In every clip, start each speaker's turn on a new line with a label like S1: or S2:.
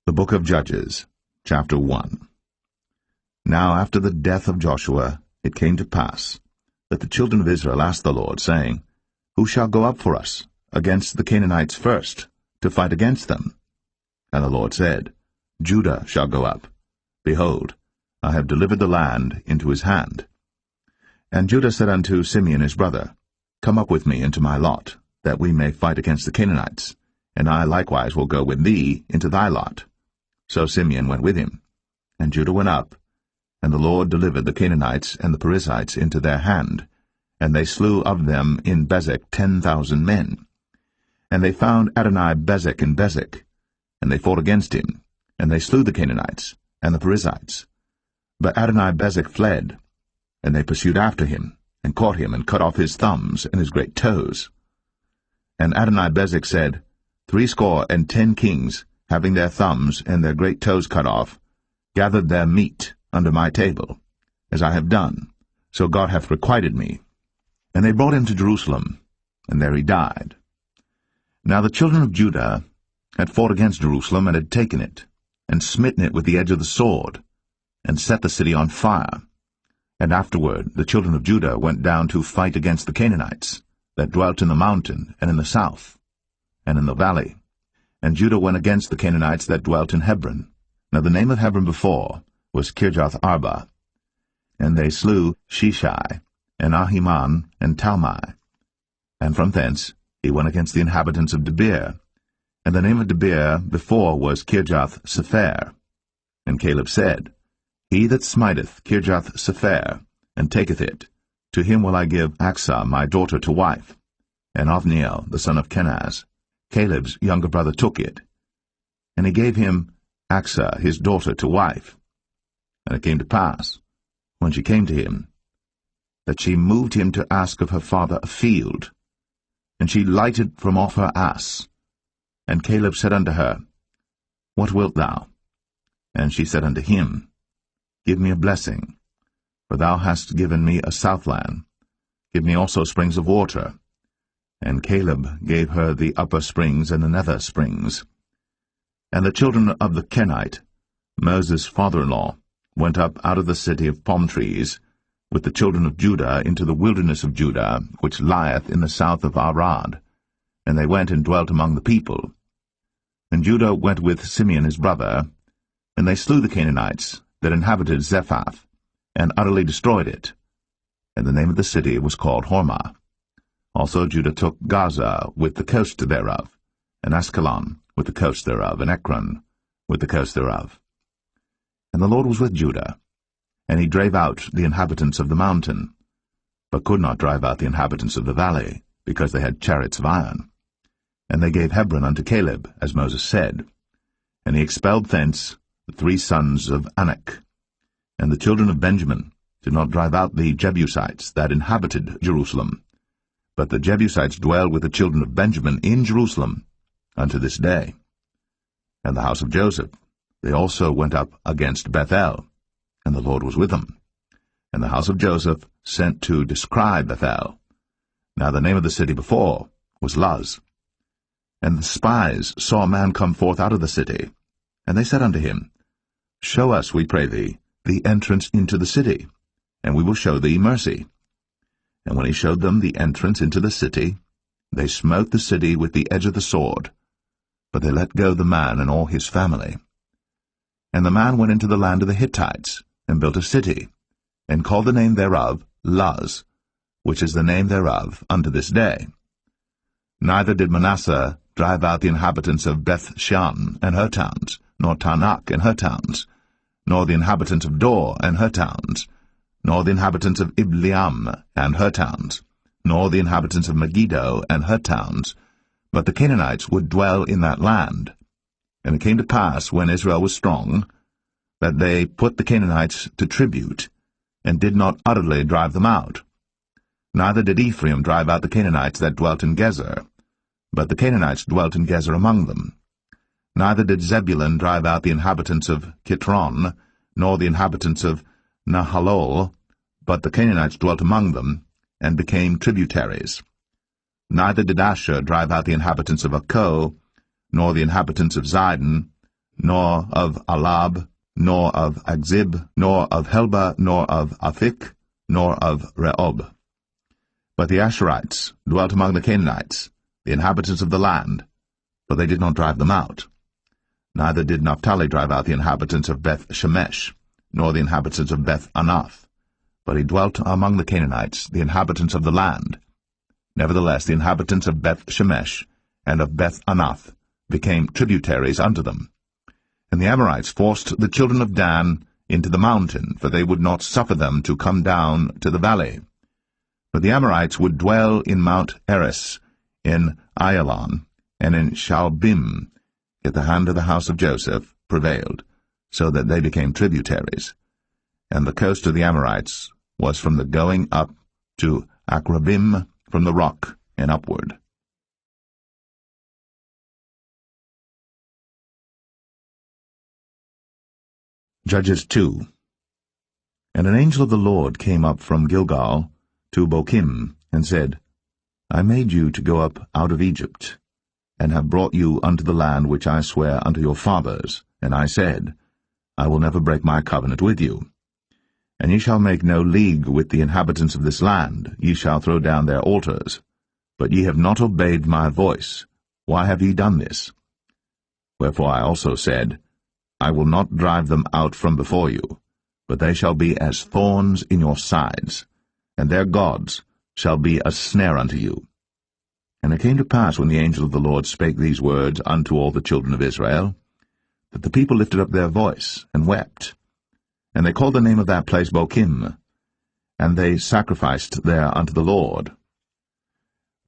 S1: The Book of Judges, chapter 1. Now after the death of Joshua, it came to pass that the children of Israel asked the Lord, saying, Who shall go up for us against the Canaanites first, to fight against them? And the Lord said, Judah shall go up. Behold, I have delivered the land into his hand. And Judah said unto Simeon his brother, Come up with me into my lot, that we may fight against the Canaanites, and I likewise will go with thee into thy lot. So Simeon went with him, and Judah went up, and the Lord delivered the Canaanites and the Perizzites into their hand, and they slew of them in Bezek 10,000 men. And they found Adoni-Bezek in Bezek, and they fought against him, and they slew the Canaanites and the Perizzites. But Adoni-Bezek fled, and they pursued after him, and caught him, and cut off his thumbs and his great toes. And Adoni-Bezek said, 70 kings, having their thumbs and their great toes cut off, gathered their meat under my table, as I have done, so God hath requited me. And they brought him to Jerusalem, and there he died. Now the children of Judah had fought against Jerusalem, and had taken it, and smitten it with the edge of the sword, and set the city on fire. And afterward the children of Judah went down to fight against the Canaanites, that dwelt in the mountain, and in the south, and in the valley. And Judah went against the Canaanites that dwelt in Hebron. Now the name of Hebron before was Kirjath-Arba. And they slew Sheshai, and Ahiman, and Talmai. And from thence he went against the inhabitants of Debir. And the name of Debir before was Kirjath-Sepher. And Caleb said, He that smiteth Kirjath-Sepher, and taketh it, to him will I give Achsah my daughter to wife. And Othniel the son of Kenaz, Caleb's younger brother, took it. And he gave him Achsah his daughter to wife. And it came to pass, when she came to him, that she moved him to ask of her father a field. And she lighted from off her ass. And Caleb said unto her, What wilt thou? And she said unto him, Give me a blessing, for thou hast given me a southland. Give me also springs of water. And Caleb gave her the upper springs and the nether springs. And the children of the Kenite, Moses' father-in-law, went up out of the city of palm trees with the children of Judah into the wilderness of Judah, which lieth in the south of Arad. And they went and dwelt among the people. And Judah went with Simeon his brother, and they slew the Canaanites that inhabited Zephath, and utterly destroyed it. And the name of the city was called Hormah. Also Judah took Gaza with the coast thereof, and Askelon with the coast thereof, and Ekron with the coast thereof. And the Lord was with Judah, and he drave out the inhabitants of the mountain, but could not drive out the inhabitants of the valley, because they had chariots of iron. And they gave Hebron unto Caleb, as Moses said. And he expelled thence the 3 sons of Anak. And the children of Benjamin did not drive out the Jebusites that inhabited Jerusalem, but the Jebusites dwell with the children of Benjamin in Jerusalem unto this day. And the house of Joseph, they also went up against Bethel, and the Lord was with them. And the house of Joseph sent to descry Bethel. Now the name of the city before was Luz. And the spies saw a man come forth out of the city, and they said unto him, Show us, we pray thee, the entrance into the city, and we will show thee mercy. And when he showed them the entrance into the city, they smote the city with the edge of the sword, but they let go the man and all his family. And the man went into the land of the Hittites, and built a city, and called the name thereof Luz, which is the name thereof unto this day. Neither did Manasseh drive out the inhabitants of Beth-shan and her towns, nor Tanakh and her towns, nor the inhabitants of Dor and her towns, nor the inhabitants of Ibleam and her towns, nor the inhabitants of Megiddo and her towns, but the Canaanites would dwell in that land. And it came to pass, when Israel was strong, that they put the Canaanites to tribute, and did not utterly drive them out. Neither did Ephraim drive out the Canaanites that dwelt in Gezer, but the Canaanites dwelt in Gezer among them. Neither did Zebulun drive out the inhabitants of Kitron, nor the inhabitants of Nahalol, but the Canaanites dwelt among them, and became tributaries. Neither did Asher drive out the inhabitants of Akko, nor the inhabitants of Zidon, nor of Alab, nor of Agzib, nor of Helba, nor of Aphik, nor of Rehob. But the Asherites dwelt among the Canaanites, the inhabitants of the land, but they did not drive them out. Neither did Naphtali drive out the inhabitants of Beth-Shemesh, nor the inhabitants of Beth-Anath, but he dwelt among the Canaanites, the inhabitants of the land. Nevertheless the inhabitants of Beth-Shemesh and of Beth-Anath became tributaries unto them. And the Amorites forced the children of Dan into the mountain, for they would not suffer them to come down to the valley. But the Amorites would dwell in Mount Eres, in Ayalon, and in Shaalbim. Yet the hand of the house of Joseph prevailed, so that they became tributaries. And the coast of the Amorites was from the going up to Akrabim, from the rock and upward. Judges 2. And an angel of the Lord came up from Gilgal to Bochim, and said, I made you to go up out of Egypt, and have brought you unto the land which I sware unto your fathers. And I said, I will never break my covenant with you. And ye shall make no league with the inhabitants of this land, ye shall throw down their altars. But ye have not obeyed my voice. Why have ye done this? Wherefore I also said, I will not drive them out from before you, but they shall be as thorns in your sides, and their gods shall be a snare unto you. And it came to pass, when the angel of the Lord spake these words unto all the children of Israel, that the people lifted up their voice, and wept. And they called the name of that place Bochim, and they sacrificed there unto the Lord.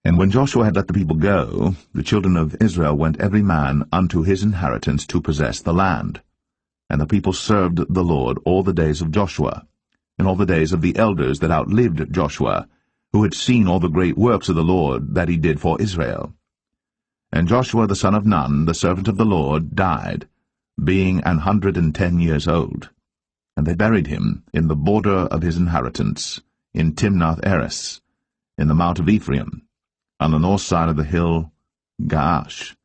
S1: And when Joshua had let the people go, the children of Israel went every man unto his inheritance to possess the land. And the people served the Lord all the days of Joshua, and all the days of the elders that outlived Joshua, who had seen all the great works of the Lord that he did for Israel. And Joshua the son of Nun, the servant of the Lord, died, being 110 years old. And they buried him in the border of his inheritance, in Timnath-Eres, in the mount of Ephraim, on the north side of the hill Gaash.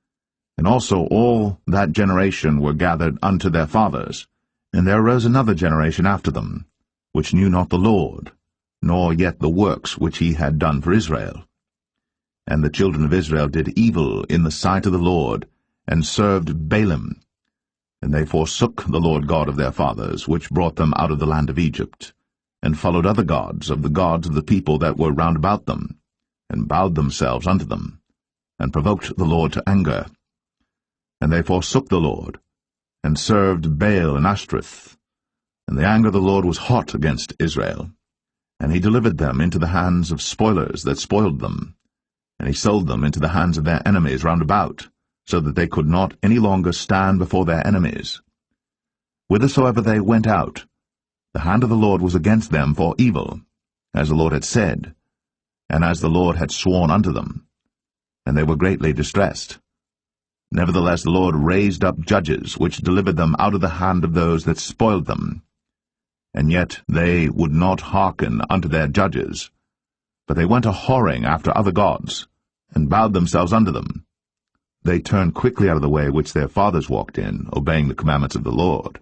S1: And also all that generation were gathered unto their fathers. And there arose another generation after them, which knew not the Lord, nor yet the works which he had done for Israel. And the children of Israel did evil in the sight of the Lord, and served Baalim. And they forsook the Lord God of their fathers, which brought them out of the land of Egypt, and followed other gods of the people that were round about them, and bowed themselves unto them, and provoked the Lord to anger. And they forsook the Lord, and served Baal and Ashtoreth. And the anger of the Lord was hot against Israel. And he delivered them into the hands of spoilers that spoiled them. And he sold them into the hands of their enemies round about, so that they could not any longer stand before their enemies. Whithersoever they went out, the hand of the Lord was against them for evil, as the Lord had said, and as the Lord had sworn unto them. And they were greatly distressed. Nevertheless the Lord raised up judges, which delivered them out of the hand of those that spoiled them. And yet they would not hearken unto their judges, but they went a-whoring after other gods, and bowed themselves unto them. They turned quickly out of the way which their fathers walked in, obeying the commandments of the Lord.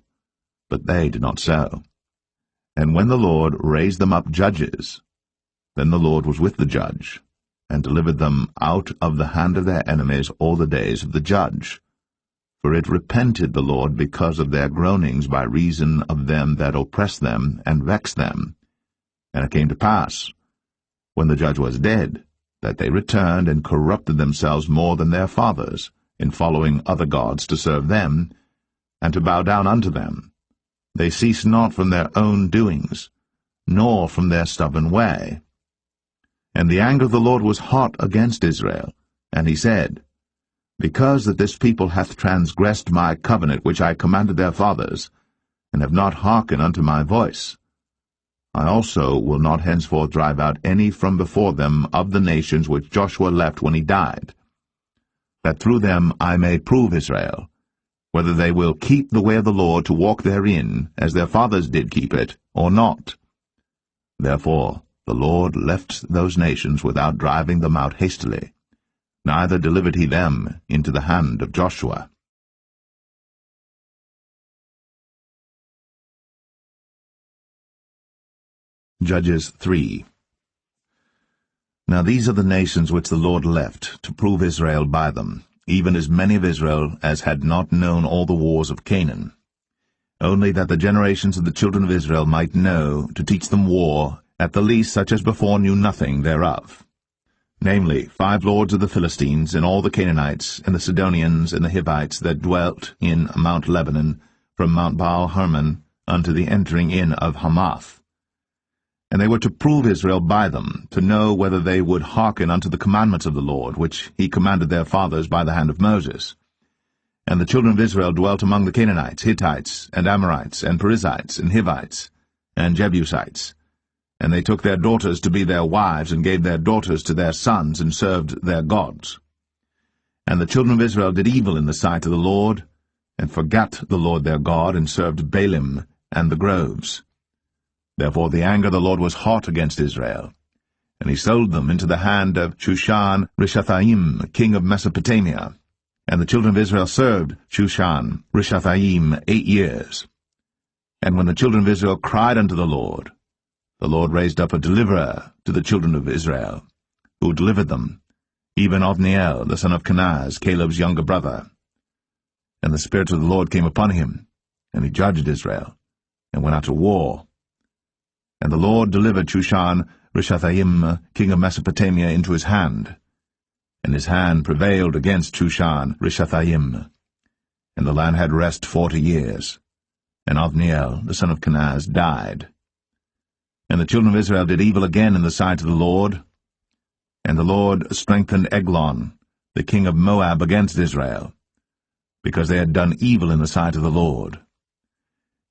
S1: But they did not so. And when the Lord raised them up judges, then the Lord was with the judge, and delivered them out of the hand of their enemies all the days of the judge. For it repented the Lord because of their groanings by reason of them that oppressed them and vexed them. And it came to pass, when the judge was dead, that they returned and corrupted themselves more than their fathers, in following other gods to serve them, and to bow down unto them. They ceased not from their own doings, nor from their stubborn way. And the anger of the Lord was hot against Israel, and he said, Because that this people hath transgressed my covenant which I commanded their fathers, and have not hearkened unto my voice, I also will not henceforth drive out any from before them of the nations which Joshua left when he died, that through them I may prove Israel, whether they will keep the way of the Lord to walk therein, as their fathers did keep it, or not. Therefore the Lord left those nations without driving them out hastily, neither delivered he them into the hand of Joshua. Judges 3. Now these are the nations which the Lord left, to prove Israel by them, even as many of Israel as had not known all the wars of Canaan. Only that the generations of the children of Israel might know, to teach them war, at the least such as before knew nothing thereof. Namely, 5 lords of the Philistines, and all the Canaanites, and the Sidonians, and the Hivites, that dwelt in Mount Lebanon, from Mount Baal-Hermon unto the entering in of Hamath. And they were to prove Israel by them, to know whether they would hearken unto the commandments of the Lord, which he commanded their fathers by the hand of Moses. And the children of Israel dwelt among the Canaanites, Hittites, and Amorites, and Perizzites, and Hivites, and Jebusites. And they took their daughters to be their wives, and gave their daughters to their sons, and served their gods. And the children of Israel did evil in the sight of the Lord, and forgat the Lord their God, and served Baalim and the groves. Therefore the anger of the Lord was hot against Israel, and he sold them into the hand of Shushan-Rishathaim, king of Mesopotamia. And the children of Israel served Shushan-Rishathaim 8 years. And when the children of Israel cried unto the Lord raised up a deliverer to the children of Israel, who delivered them, even Othniel, the son of Kenaz, Caleb's younger brother. And the Spirit of the Lord came upon him, and he judged Israel, and went out to war. And the Lord delivered Shushan-Rishathaim, king of Mesopotamia, into his hand. And his hand prevailed against Shushan-Rishathaim. And the land had rest 40 years. And Othniel, the son of Kenaz, died. And the children of Israel did evil again in the sight of the Lord. And the Lord strengthened Eglon, the king of Moab, against Israel, because they had done evil in the sight of the Lord.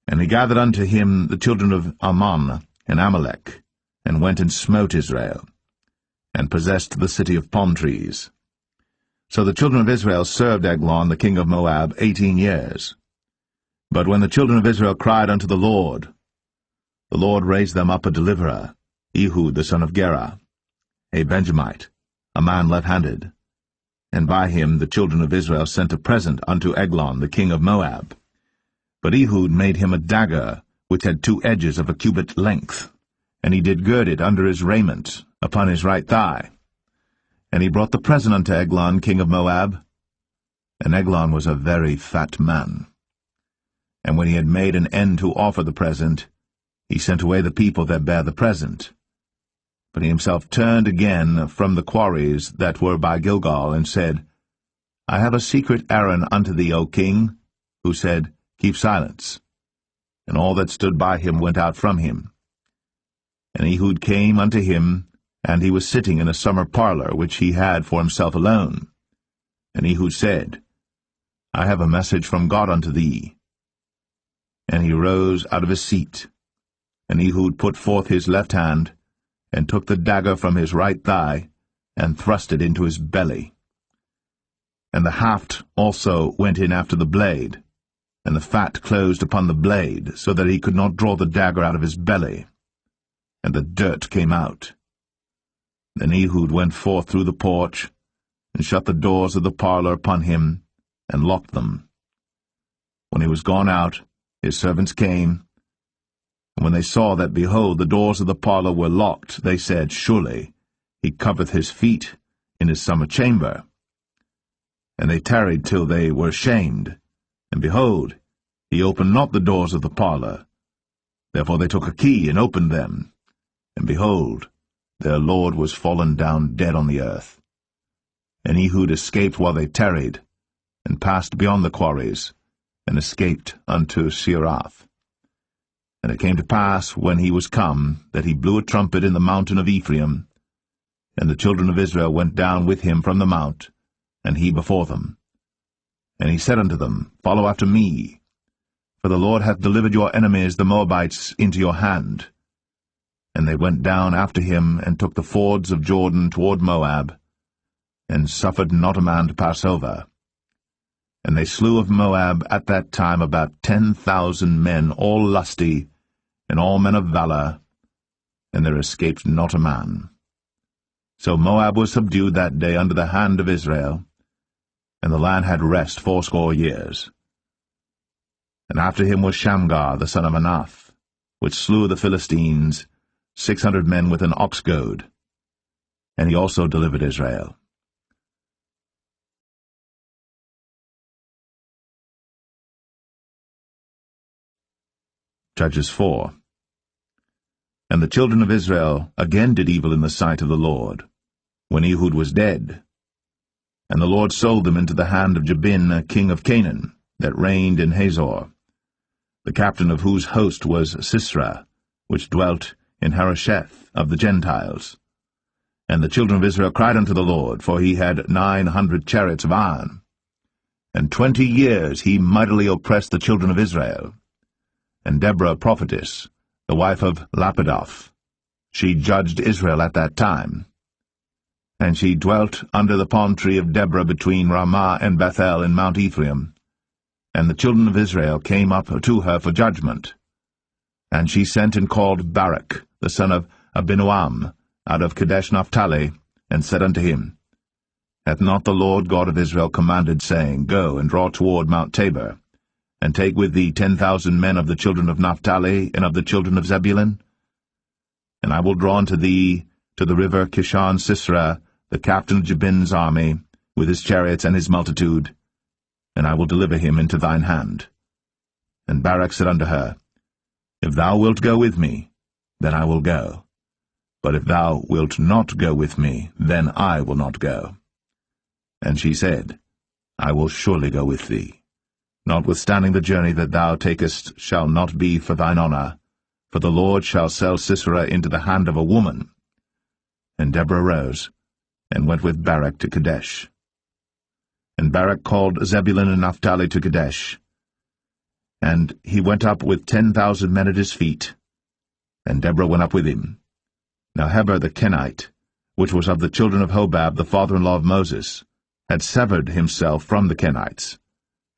S1: And he gathered unto him the children of Ammon and Amalek, and went and smote Israel, and possessed the city of palm trees. So the children of Israel served Eglon, the king of Moab, 18 years. But when the children of Israel cried unto the Lord raised them up a deliverer, Ehud the son of Gera, a Benjamite, a man left-handed. And by him the children of Israel sent a present unto Eglon, the king of Moab. But Ehud made him a dagger, which had 2 edges of a cubit length, and he did gird it under his raiment, upon his right thigh. And he brought the present unto Eglon, king of Moab. And Eglon was a very fat man. And when he had made an end to offer the present, he sent away the people that bare the present. But he himself turned again from the quarries that were by Gilgal, and said, I have a secret errand unto thee, O king. Who said, Keep silence. And all that stood by him went out from him. And Ehud came unto him, and he was sitting in a summer parlor, which he had for himself alone. And Ehud said, I have a message from God unto thee. And he rose out of his seat. And Ehud put forth his left hand, and took the dagger from his right thigh, and thrust it into his belly. And the haft also went in after the blade, and the fat closed upon the blade, so that he could not draw the dagger out of his belly. And the dirt came out. Then Ehud went forth through the porch, and shut the doors of the parlor upon him, and locked them. When he was gone out, his servants came, and when they saw that, behold, the doors of the parlor were locked, they said, Surely he covereth his feet in his summer chamber. And they tarried till they were ashamed, and behold, he opened not the doors of the parlor. Therefore they took a key, and opened them, and behold, their lord was fallen down dead on the earth. And Ehud escaped while they tarried, and passed beyond the quarries, and escaped unto Seirath. And it came to pass, when he was come, that he blew a trumpet in the mountain of Ephraim, and the children of Israel went down with him from the mount, and he before them. And he said unto them, Follow after me, for the Lord hath delivered your enemies the Moabites into your hand. And they went down after him, and took the fords of Jordan toward Moab, and suffered not a man to pass over. And they slew of Moab at that time about 10,000 men, all lusty, and all men of valor, and there escaped not a man. So Moab was subdued that day under the hand of Israel, and the land had rest 80 years. And after him was Shamgar the son of Anath, which slew the Philistines, 600 men with an ox goad. And he also delivered Israel. Judges 4. And the children of Israel again did evil in the sight of the Lord, when Ehud was dead. And the Lord sold them into the hand of Jabin, king of Canaan, that reigned in Hazor, the captain of whose host was Sisera, which dwelt in Harosheth of the Gentiles. And the children of Israel cried unto the Lord, for he had 900 chariots of iron. And 20 years he mightily oppressed the children of Israel. And Deborah prophetess, the wife of Lapidoth, she judged Israel at that time. And she dwelt under the palm tree of Deborah between Ramah and Bethel in Mount Ephraim. And the children of Israel came up to her for judgment. And she sent and called Barak, the son of Abinoam, out of Kadesh Naphtali, and said unto him, Hath not the Lord God of Israel commanded, saying, Go and draw toward Mount Tabor, and take with thee 10,000 men of the children of Naphtali and of the children of Zebulun? And I will draw unto thee to the river Kishon Sisera, the captain of Jabin's army, with his chariots and his multitude, and I will deliver him into thine hand. And Barak said unto her, If thou wilt go with me, then I will go. But if thou wilt not go with me, then I will not go. And she said, I will surely go with thee. Notwithstanding the journey that thou takest shall not be for thine honour, for the Lord shall sell Sisera into the hand of a woman. And Deborah rose, and went with Barak to Kadesh. And Barak called Zebulun and Naphtali to Kadesh. And he went up with 10,000 men at his feet, and Deborah went up with him. Now Heber the Kenite, which was of the children of Hobab, the father-in-law of Moses, had severed himself from the Kenites,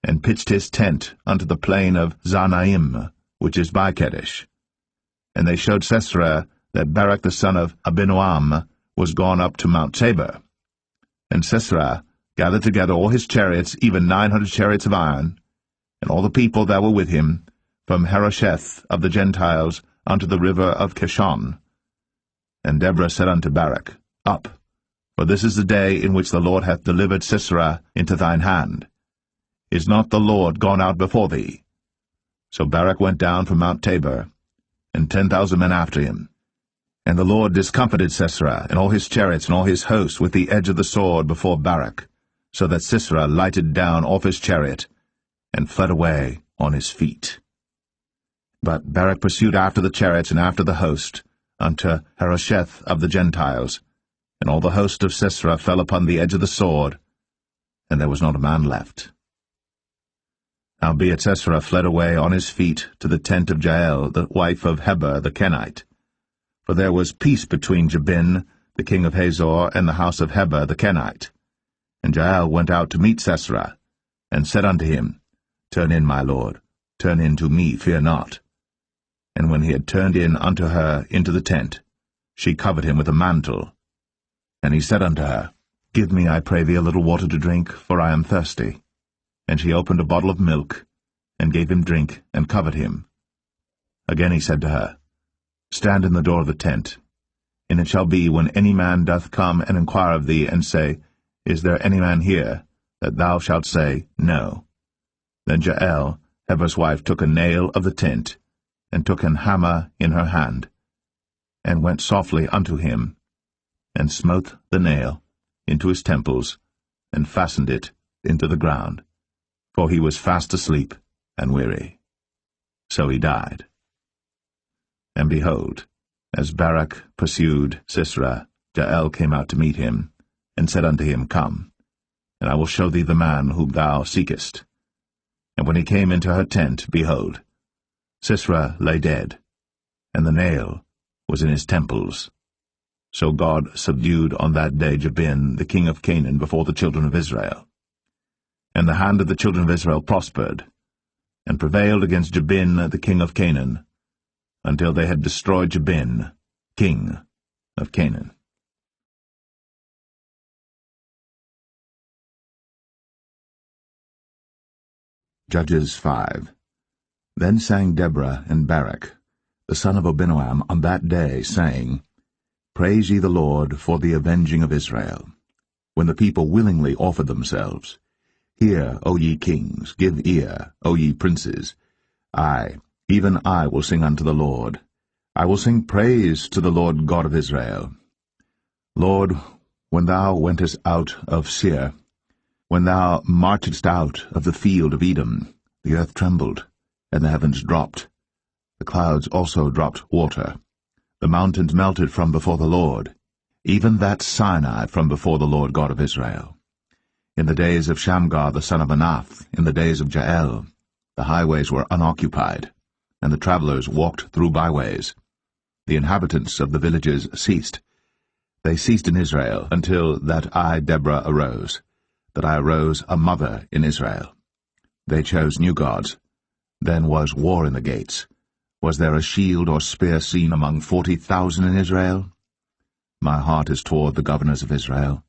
S1: and pitched his tent unto the plain of Zanaim, which is by Kadesh. And they showed Sisera that Barak the son of Abinoam was gone up to Mount Tabor. And Sisera gathered together all his chariots, even 900 chariots of iron, and all the people that were with him, from Harosheth of the Gentiles unto the river of Kishon. And Deborah said unto Barak, Up, for this is the day in which the Lord hath delivered Sisera into thine hand. Is not the Lord gone out before thee? So Barak went down from Mount Tabor, and 10,000 men after him. And the Lord discomfited Sisera, and all his chariots and all his host, with the edge of the sword before Barak, so that Sisera lighted down off his chariot, and fled away on his feet. But Barak pursued after the chariots and after the host, unto Harosheth of the Gentiles, and all the host of Sisera fell upon the edge of the sword, and there was not a man left. Howbeit Sisera fled away on his feet to the tent of Jael, the wife of Heber the Kenite. For there was peace between Jabin, the king of Hazor, and the house of Heber the Kenite. And Jael went out to meet Sisera, and said unto him, Turn in, my lord, turn in to me, fear not. And when he had turned in unto her into the tent, she covered him with a mantle. And he said unto her, Give me, I pray thee, a little water to drink, for I am thirsty. And she opened a bottle of milk, and gave him drink, and covered him. Again he said to her, Stand in the door of the tent. And it shall be, when any man doth come and inquire of thee, and say, Is there any man here? That thou shalt say, No. Then Jael, Heber's wife, took a nail of the tent, and took an hammer in her hand, and went softly unto him, and smote the nail into his temples, and fastened it into the ground, for he was fast asleep and weary. So he died. And behold, as Barak pursued Sisera, Jael came out to meet him, and said unto him, Come, and I will show thee the man whom thou seekest. And when he came into her tent, behold, Sisera lay dead, and the nail was in his temples. So God subdued on that day Jabin, the king of Canaan, before the children of Israel. And the hand of the children of Israel prospered, and prevailed against Jabin, the king of Canaan, until they had destroyed Jabin, king of Canaan. Judges 5. Then sang Deborah and Barak, the son of Abinoam, on that day, saying, Praise ye the Lord for the avenging of Israel, when the people willingly offered themselves. Hear, O ye kings, give ear, O ye princes. I, even I, will sing unto the Lord. I will sing praise to the Lord God of Israel. Lord, when thou wentest out of Seir, when thou marchedst out of the field of Edom, the earth trembled, and the heavens dropped. The clouds also dropped water. The mountains melted from before the Lord, even that Sinai from before the Lord God of Israel. In the days of Shamgar the son of Anath, in the days of Jael, the highways were unoccupied, and the travelers walked through byways. The inhabitants of the villages ceased. They ceased in Israel until that I, Deborah, arose, that I arose a mother in Israel. They chose new gods. Then was war in the gates. Was there a shield or spear seen among 40,000 in Israel? My heart is toward the governors of Israel,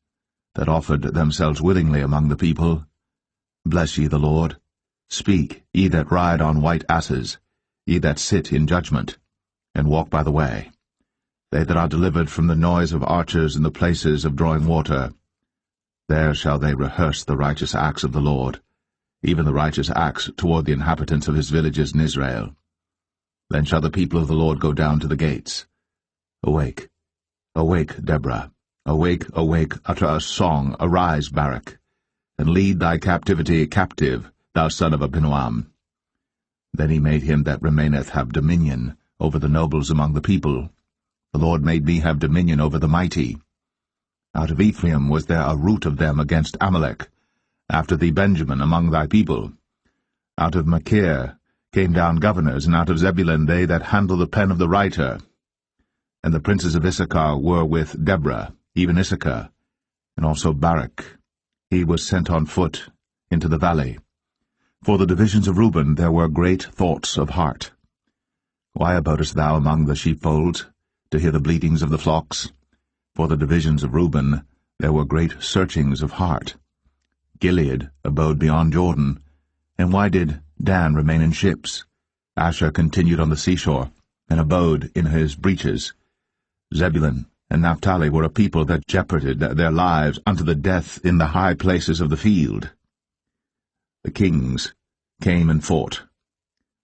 S1: that offered themselves willingly among the people. Bless ye the Lord. Speak, ye that ride on white asses, ye that sit in judgment, and walk by the way. They that are delivered from the noise of archers in the places of drawing water, there shall they rehearse the righteous acts of the Lord, even the righteous acts toward the inhabitants of his villages in Israel. Then shall the people of the Lord go down to the gates. Awake, awake, Deborah. Awake, awake, utter a song, arise, Barak, and lead thy captivity captive, thou son of Abinoam. Then he made him that remaineth have dominion over the nobles among the people. The Lord made me have dominion over the mighty. Out of Ephraim was there a root of them against Amalek, after thee Benjamin among thy people. Out of Machir came down governors, and out of Zebulun they that handle the pen of the writer. And the princes of Issachar were with Deborah, even Issachar, and also Barak. He was sent on foot into the valley. For the divisions of Reuben there were great thoughts of heart. Why abodest thou among the sheepfolds, to hear the bleatings of the flocks? For the divisions of Reuben there were great searchings of heart. Gilead abode beyond Jordan, and why did Dan remain in ships? Asher continued on the seashore, and abode in his breaches. Zebulun and Naphtali were a people that jeoparded their lives unto the death in the high places of the field. The kings came and fought.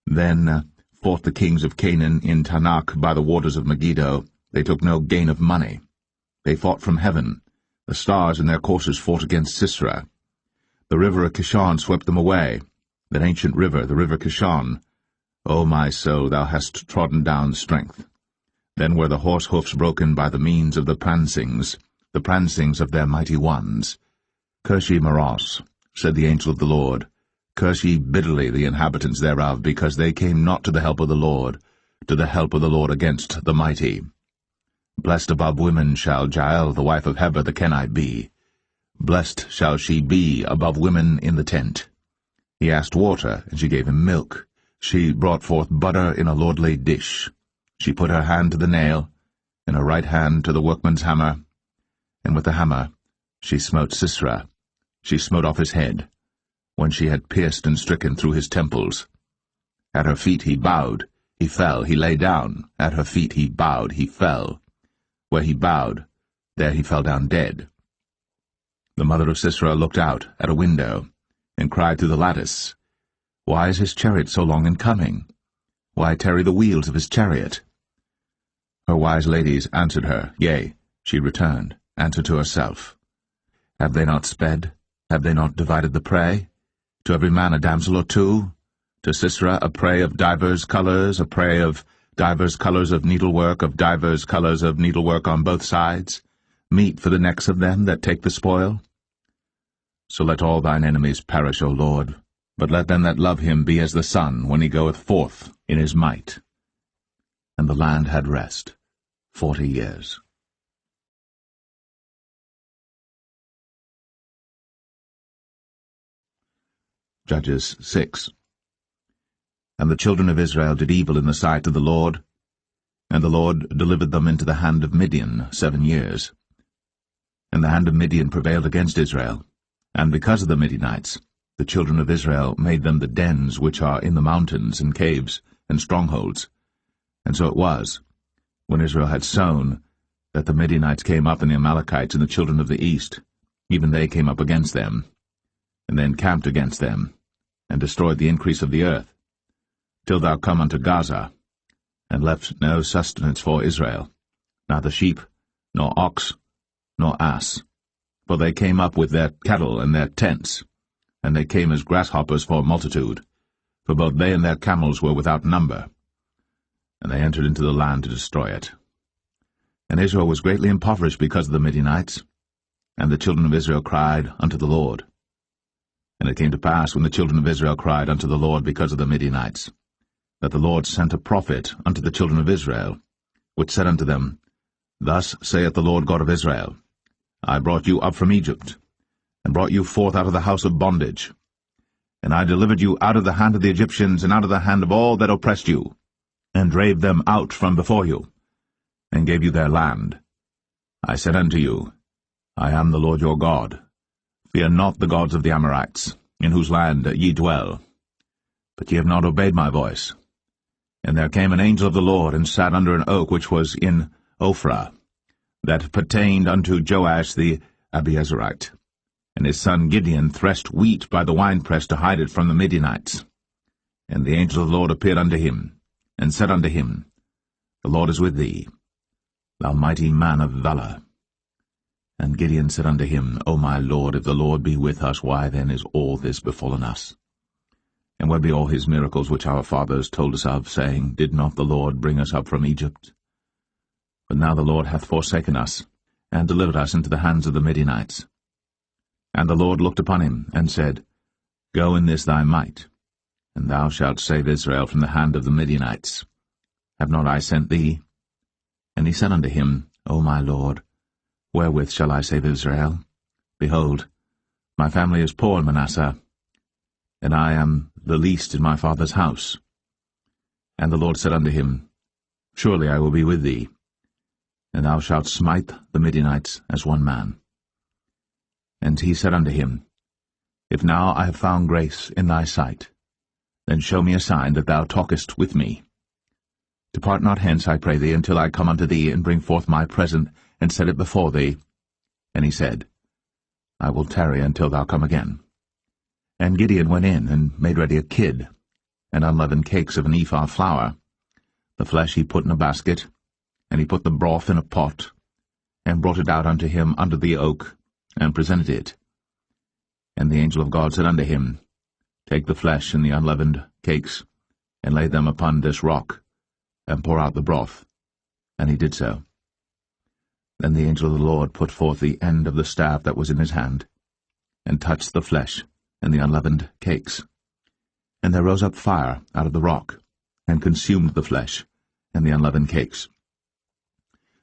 S1: Then fought the kings of Canaan in Tanakh by the waters of Megiddo. They took no gain of money. They fought from heaven. The stars in their courses fought against Sisera. The river of Kishon swept them away, that ancient river, the river Kishon. O my soul, thou hast trodden down strength. Then were the horse hoofs broken by the means of the prancings of their mighty ones. Curse ye Maros, said the angel of the Lord. Curse ye bitterly the inhabitants thereof, because they came not to the help of the Lord, against the mighty. Blessed above women shall Jael the wife of Heber the Kenite be. Blessed shall she be above women in the tent. He asked water, and she gave him milk. She brought forth butter in a lordly dish. She put her hand to the nail, and her right hand to the workman's hammer, and with the hammer she smote Sisera. She smote off his head, when she had pierced and stricken through his temples. At her feet he bowed, he fell, he lay down. At her feet he bowed, he fell. Where he bowed, there he fell down dead. The mother of Sisera looked out at a window, and cried through the lattice, Why is his chariot so long in coming? Why tarry the wheels of his chariot? Her wise ladies answered her, Yea, she returned, answered to herself. Have they not sped? Have they not divided the prey? To every man a damsel or two? To Sisera a prey of divers colours, a prey of divers colours of needlework, of divers colours of needlework on both sides, meat for the necks of them that take the spoil? So let all thine enemies perish, O Lord, but let them that love him be as the sun when he goeth forth in his might. And the land had rest 40 years. Judges 6. And the children of Israel did evil in the sight of the Lord, and the Lord delivered them into the hand of Midian 7 years. And the hand of Midian prevailed against Israel, and because of the Midianites, the children of Israel made them the dens which are in the mountains, and caves, and strongholds. And so it was, when Israel had sown, that the Midianites came up, and the Amalekites and the children of the east, even they came up against them, and then camped against them, and destroyed the increase of the earth, till thou come unto Gaza, and left no sustenance for Israel, neither sheep, nor ox, nor ass. For they came up with their cattle and their tents, and they came as grasshoppers for multitude, for both they and their camels were without number. And they entered into the land to destroy it. And Israel was greatly impoverished because of the Midianites, and the children of Israel cried unto the Lord. And it came to pass, when the children of Israel cried unto the Lord because of the Midianites, that the Lord sent a prophet unto the children of Israel, which said unto them, Thus saith the Lord God of Israel, I brought you up from Egypt, and brought you forth out of the house of bondage. And I delivered you out of the hand of the Egyptians, and out of the hand of all that oppressed you, and drave them out from before you, and gave you their land. I said unto you, I am the Lord your God. Fear not the gods of the Amorites, in whose land ye dwell. But ye have not obeyed my voice. And there came an angel of the Lord, and sat under an oak which was in Ophrah, that pertained unto Joash the Abiezrite. And his son Gideon threshed wheat by the winepress to hide it from the Midianites. And the angel of the Lord appeared unto him, and said unto him, The Lord is with thee, thou mighty man of valour. And Gideon said unto him, O my Lord, if the Lord be with us, why then is all this befallen us? And where be all his miracles which our fathers told us of, saying, Did not the Lord bring us up from Egypt? But now the Lord hath forsaken us, and delivered us into the hands of the Midianites. And the Lord looked upon him, and said, Go in this thy might, and thou shalt save Israel from the hand of the Midianites. Have not I sent thee? And he said unto him, O my Lord, wherewith shall I save Israel? Behold, my family is poor in Manasseh, and I am the least in my father's house. And the Lord said unto him, Surely I will be with thee, and thou shalt smite the Midianites as one man. And he said unto him, If now I have found grace in thy sight, then show me a sign that thou talkest with me. Depart not hence, I pray thee, until I come unto thee, and bring forth my present, and set it before thee. And he said, I will tarry until thou come again. And Gideon went in, and made ready a kid, and unleavened cakes of an ephah flour. The flesh he put in a basket, and he put the broth in a pot, and brought it out unto him under the oak, and presented it. And the angel of God said unto him, Take the flesh and the unleavened cakes, and lay them upon this rock, and pour out the broth. And he did so. Then the angel of the Lord put forth the end of the staff that was in his hand, and touched the flesh and the unleavened cakes. And there rose up fire out of the rock, and consumed the flesh and the unleavened cakes.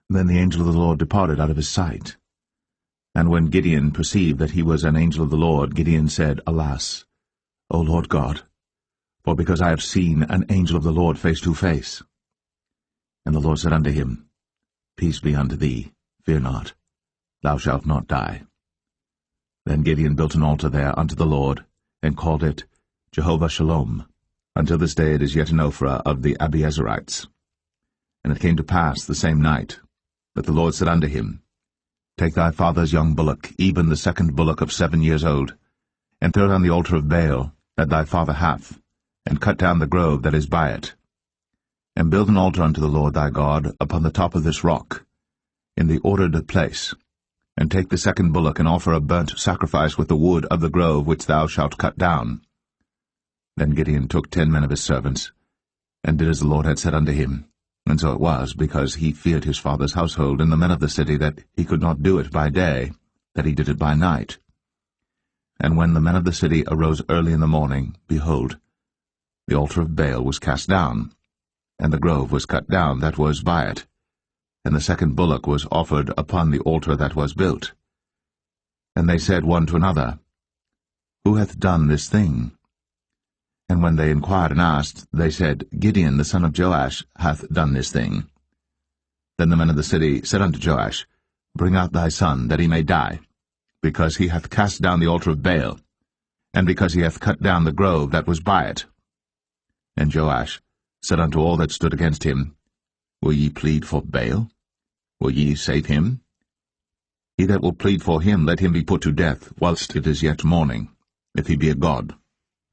S1: Then the angel of the Lord departed out of his sight. And when Gideon perceived that he was an angel of the Lord, Gideon said, Alas, O Lord God, for because I have seen an angel of the Lord face to face. And the Lord said unto him, Peace be unto thee, fear not, thou shalt not die. Then Gideon built an altar there unto the Lord, and called it Jehovah Shalom. Until this day it is yet in Ophrah of the Abiezrites. And it came to pass the same night, that the Lord said unto him, Take thy father's young bullock, even the second bullock of 7 years old, and throw it on the altar of Baal that thy father hath, and cut down the grove that is by it. And build an altar unto the Lord thy God upon the top of this rock, in the ordered place, and take the second bullock, and offer a burnt sacrifice with the wood of the grove which thou shalt cut down. Then Gideon took 10 men of his servants, and did as the Lord had said unto him. And so it was, because he feared his father's household and the men of the city, that he could not do it by day, that he did it by night. And when the men of the city arose early in the morning, behold, the altar of Baal was cast down, and the grove was cut down that was by it, and the second bullock was offered upon the altar that was built. And they said one to another, Who hath done this thing? And when they inquired and asked, they said, Gideon the son of Joash hath done this thing. Then the men of the city said unto Joash, Bring out thy son, that he may die, because he hath cast down the altar of Baal, and because he hath cut down the grove that was by it. And Joash said unto all that stood against him, Will ye plead for Baal? Will ye save him? He that will plead for him, let him be put to death, whilst it is yet morning, if he be a god.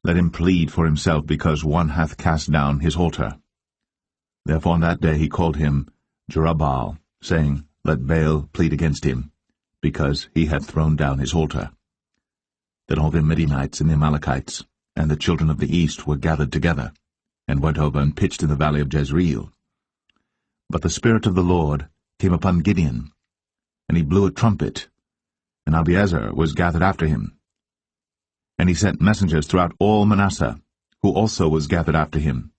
S1: Let him plead for himself, because one hath cast down his altar. Therefore on that day he called him Jerubbaal, saying, Let Baal plead against him, because he hath thrown down his altar. Then all the Midianites and the Amalekites, and the children of the east were gathered together, and went over and pitched in the valley of Jezreel. But the Spirit of the Lord came upon Gideon, and he blew a trumpet, and Abiezer was gathered after him. And he sent messengers throughout all Manasseh, who also was gathered after him.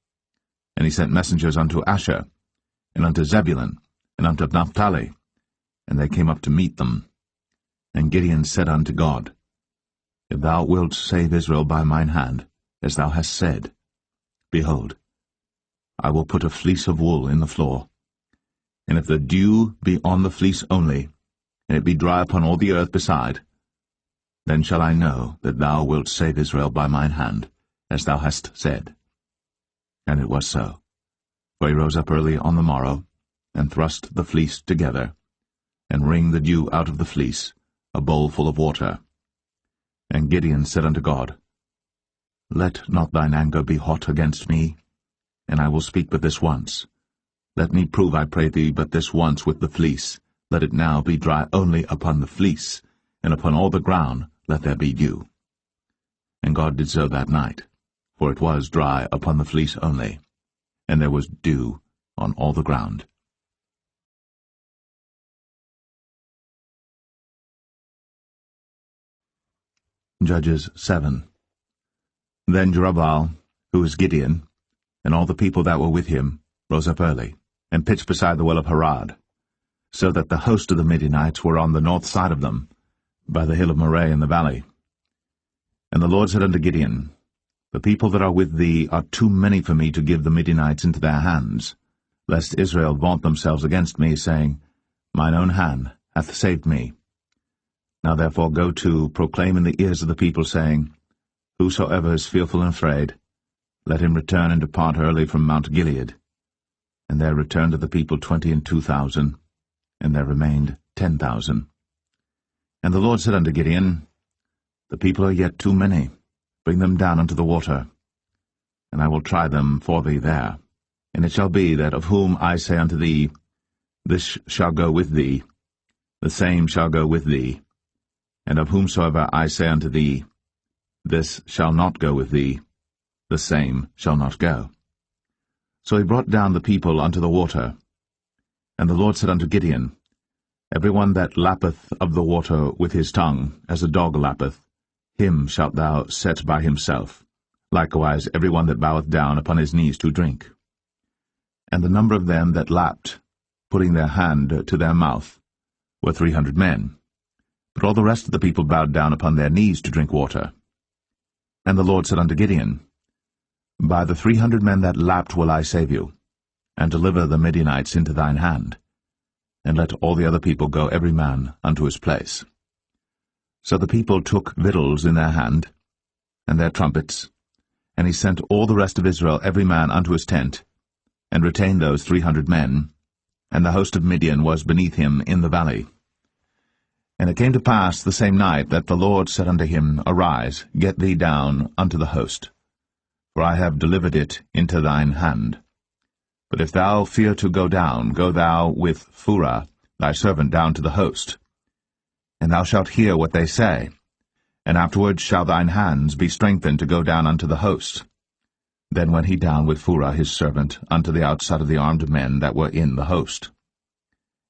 S1: And he sent messengers unto Asher, and unto Zebulun, and unto Naphtali, and they came up to meet them. And Gideon said unto God, If thou wilt save Israel by mine hand, as thou hast said, behold, I will put a fleece of wool in the floor. And if the dew be on the fleece only, and it be dry upon all the earth beside, then shall I know that thou wilt save Israel by mine hand, as thou hast said. And it was so. For he rose up early on the morrow, and thrust the fleece together, and wringed the dew out of the fleece, a bowl full of water. And Gideon said unto God, Let not thine anger be hot against me, and I will speak but this once. Let me prove, I pray thee, but this once with the fleece. Let it now be dry only upon the fleece, and upon all the ground let there be dew. And God did so that night, for it was dry upon the fleece only, and there was dew on all the ground. Judges 7. Then Jerubbaal, who was Gideon, and all the people that were with him, rose up early, and pitched beside the well of Harad, so that the host of the Midianites were on the north side of them, by the hill of Moreh in the valley. And the Lord said unto Gideon, The people that are with thee are too many for me to give the Midianites into their hands, lest Israel vaunt themselves against me, saying, Mine own hand hath saved me. Now therefore go to, proclaim in the ears of the people, saying, Whosoever is fearful and afraid, let him return and depart early from Mount Gilead. And there returned to the people 22,000, and there remained 10,000. And the Lord said unto Gideon, The people are yet too many. Bring them down unto the water, and I will try them for thee there. And it shall be that of whom I say unto thee, This shall go with thee, the same shall go with thee. And of whomsoever I say unto thee, This shall not go with thee, the same shall not go. So he brought down the people unto the water. And the Lord said unto Gideon, Every one that lappeth of the water with his tongue, as a dog lappeth, him shalt thou set by himself. Likewise every one that boweth down upon his knees to drink. And the number of them that lapped, putting their hand to their mouth, were 300 men. But all the rest of the people bowed down upon their knees to drink water. And the Lord said unto Gideon, By the 300 men that lapped will I save you, and deliver the Midianites into thine hand. And let all the other people go every man unto his place. So the people took victuals in their hand, and their trumpets, and he sent all the rest of Israel every man unto his tent, and retained those 300 men, and the host of Midian was beneath him in the valley. And it came to pass the same night that the Lord said unto him, Arise, get thee down unto the host, for I have delivered it into thine hand. But if thou fear to go down, go thou with Phurah thy servant down to the host. And thou shalt hear what they say, and afterward shall thine hands be strengthened to go down unto the host. Then went he down with Phurah his servant unto the outside of the armed men that were in the host.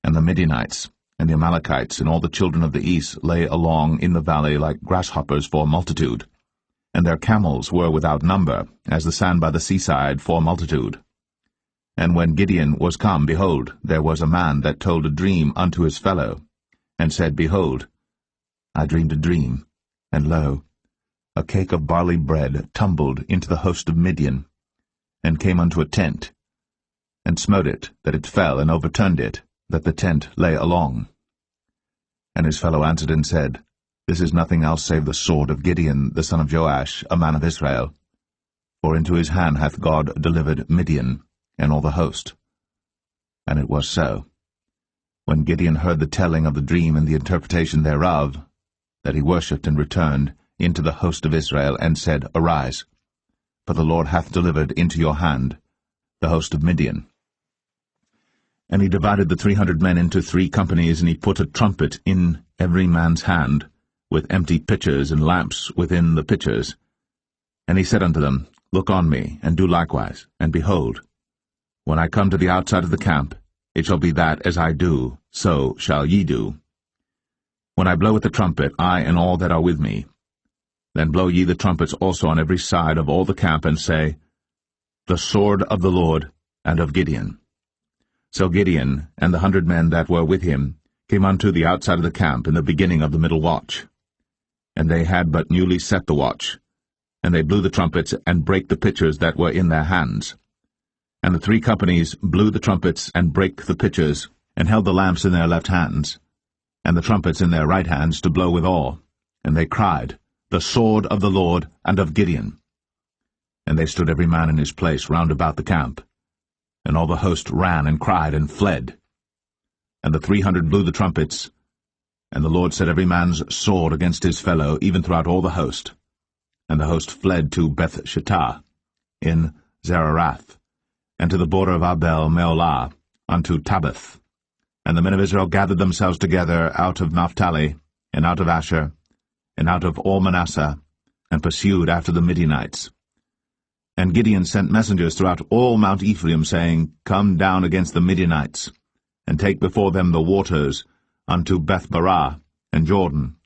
S1: And the Midianites, and the Amalekites, and all the children of the east lay along in the valley like grasshoppers for multitude, and their camels were without number, as the sand by the seaside for multitude. And when Gideon was come, behold, there was a man that told a dream unto his fellow, and said, Behold, I dreamed a dream, and lo, a cake of barley bread tumbled into the host of Midian, and came unto a tent, and smote it, that it fell, and overturned it, that the tent lay along. And his fellow answered and said, This is nothing else save the sword of Gideon the son of Joash, a man of Israel. For into his hand hath God delivered Midian, and all the host. And it was so, when Gideon heard the telling of the dream and the interpretation thereof, that he worshipped and returned into the host of Israel, and said, Arise, for the Lord hath delivered into your hand the host of Midian. And he divided the 300 men into 3 companies, and he put a trumpet in every man's hand, with empty pitchers and lamps within the pitchers. And he said unto them, Look on me, and do likewise, and behold, when I come to the outside of the camp, it shall be that as I do, so shall ye do. When I blow with the trumpet, I and all that are with me, then blow ye the trumpets also on every side of all the camp, and say, The sword of the Lord and of Gideon. So Gideon and the 100 men that were with him came unto the outside of the camp in the beginning of the middle watch. And they had but newly set the watch, and they blew the trumpets, and brake the pitchers that were in their hands. And the 3 companies blew the trumpets, and brake the pitchers, and held the lamps in their left hands, and the trumpets in their right hands, to blow withal. And they cried, The sword of the Lord and of Gideon. And they stood every man in his place round about the camp. And all the host ran and cried and fled. And the 300 blew the trumpets, and the Lord set every man's sword against his fellow, even throughout all the host. And the host fled to Beth-shittah in Zararath, and to the border of Abel-meholah, unto Tabbath. And the men of Israel gathered themselves together out of Naphtali, and out of Asher, and out of all Manasseh, and pursued after the Midianites. And Gideon sent messengers throughout all Mount Ephraim, saying, Come down against the Midianites, and take before them the waters unto Beth-barah and Jordan.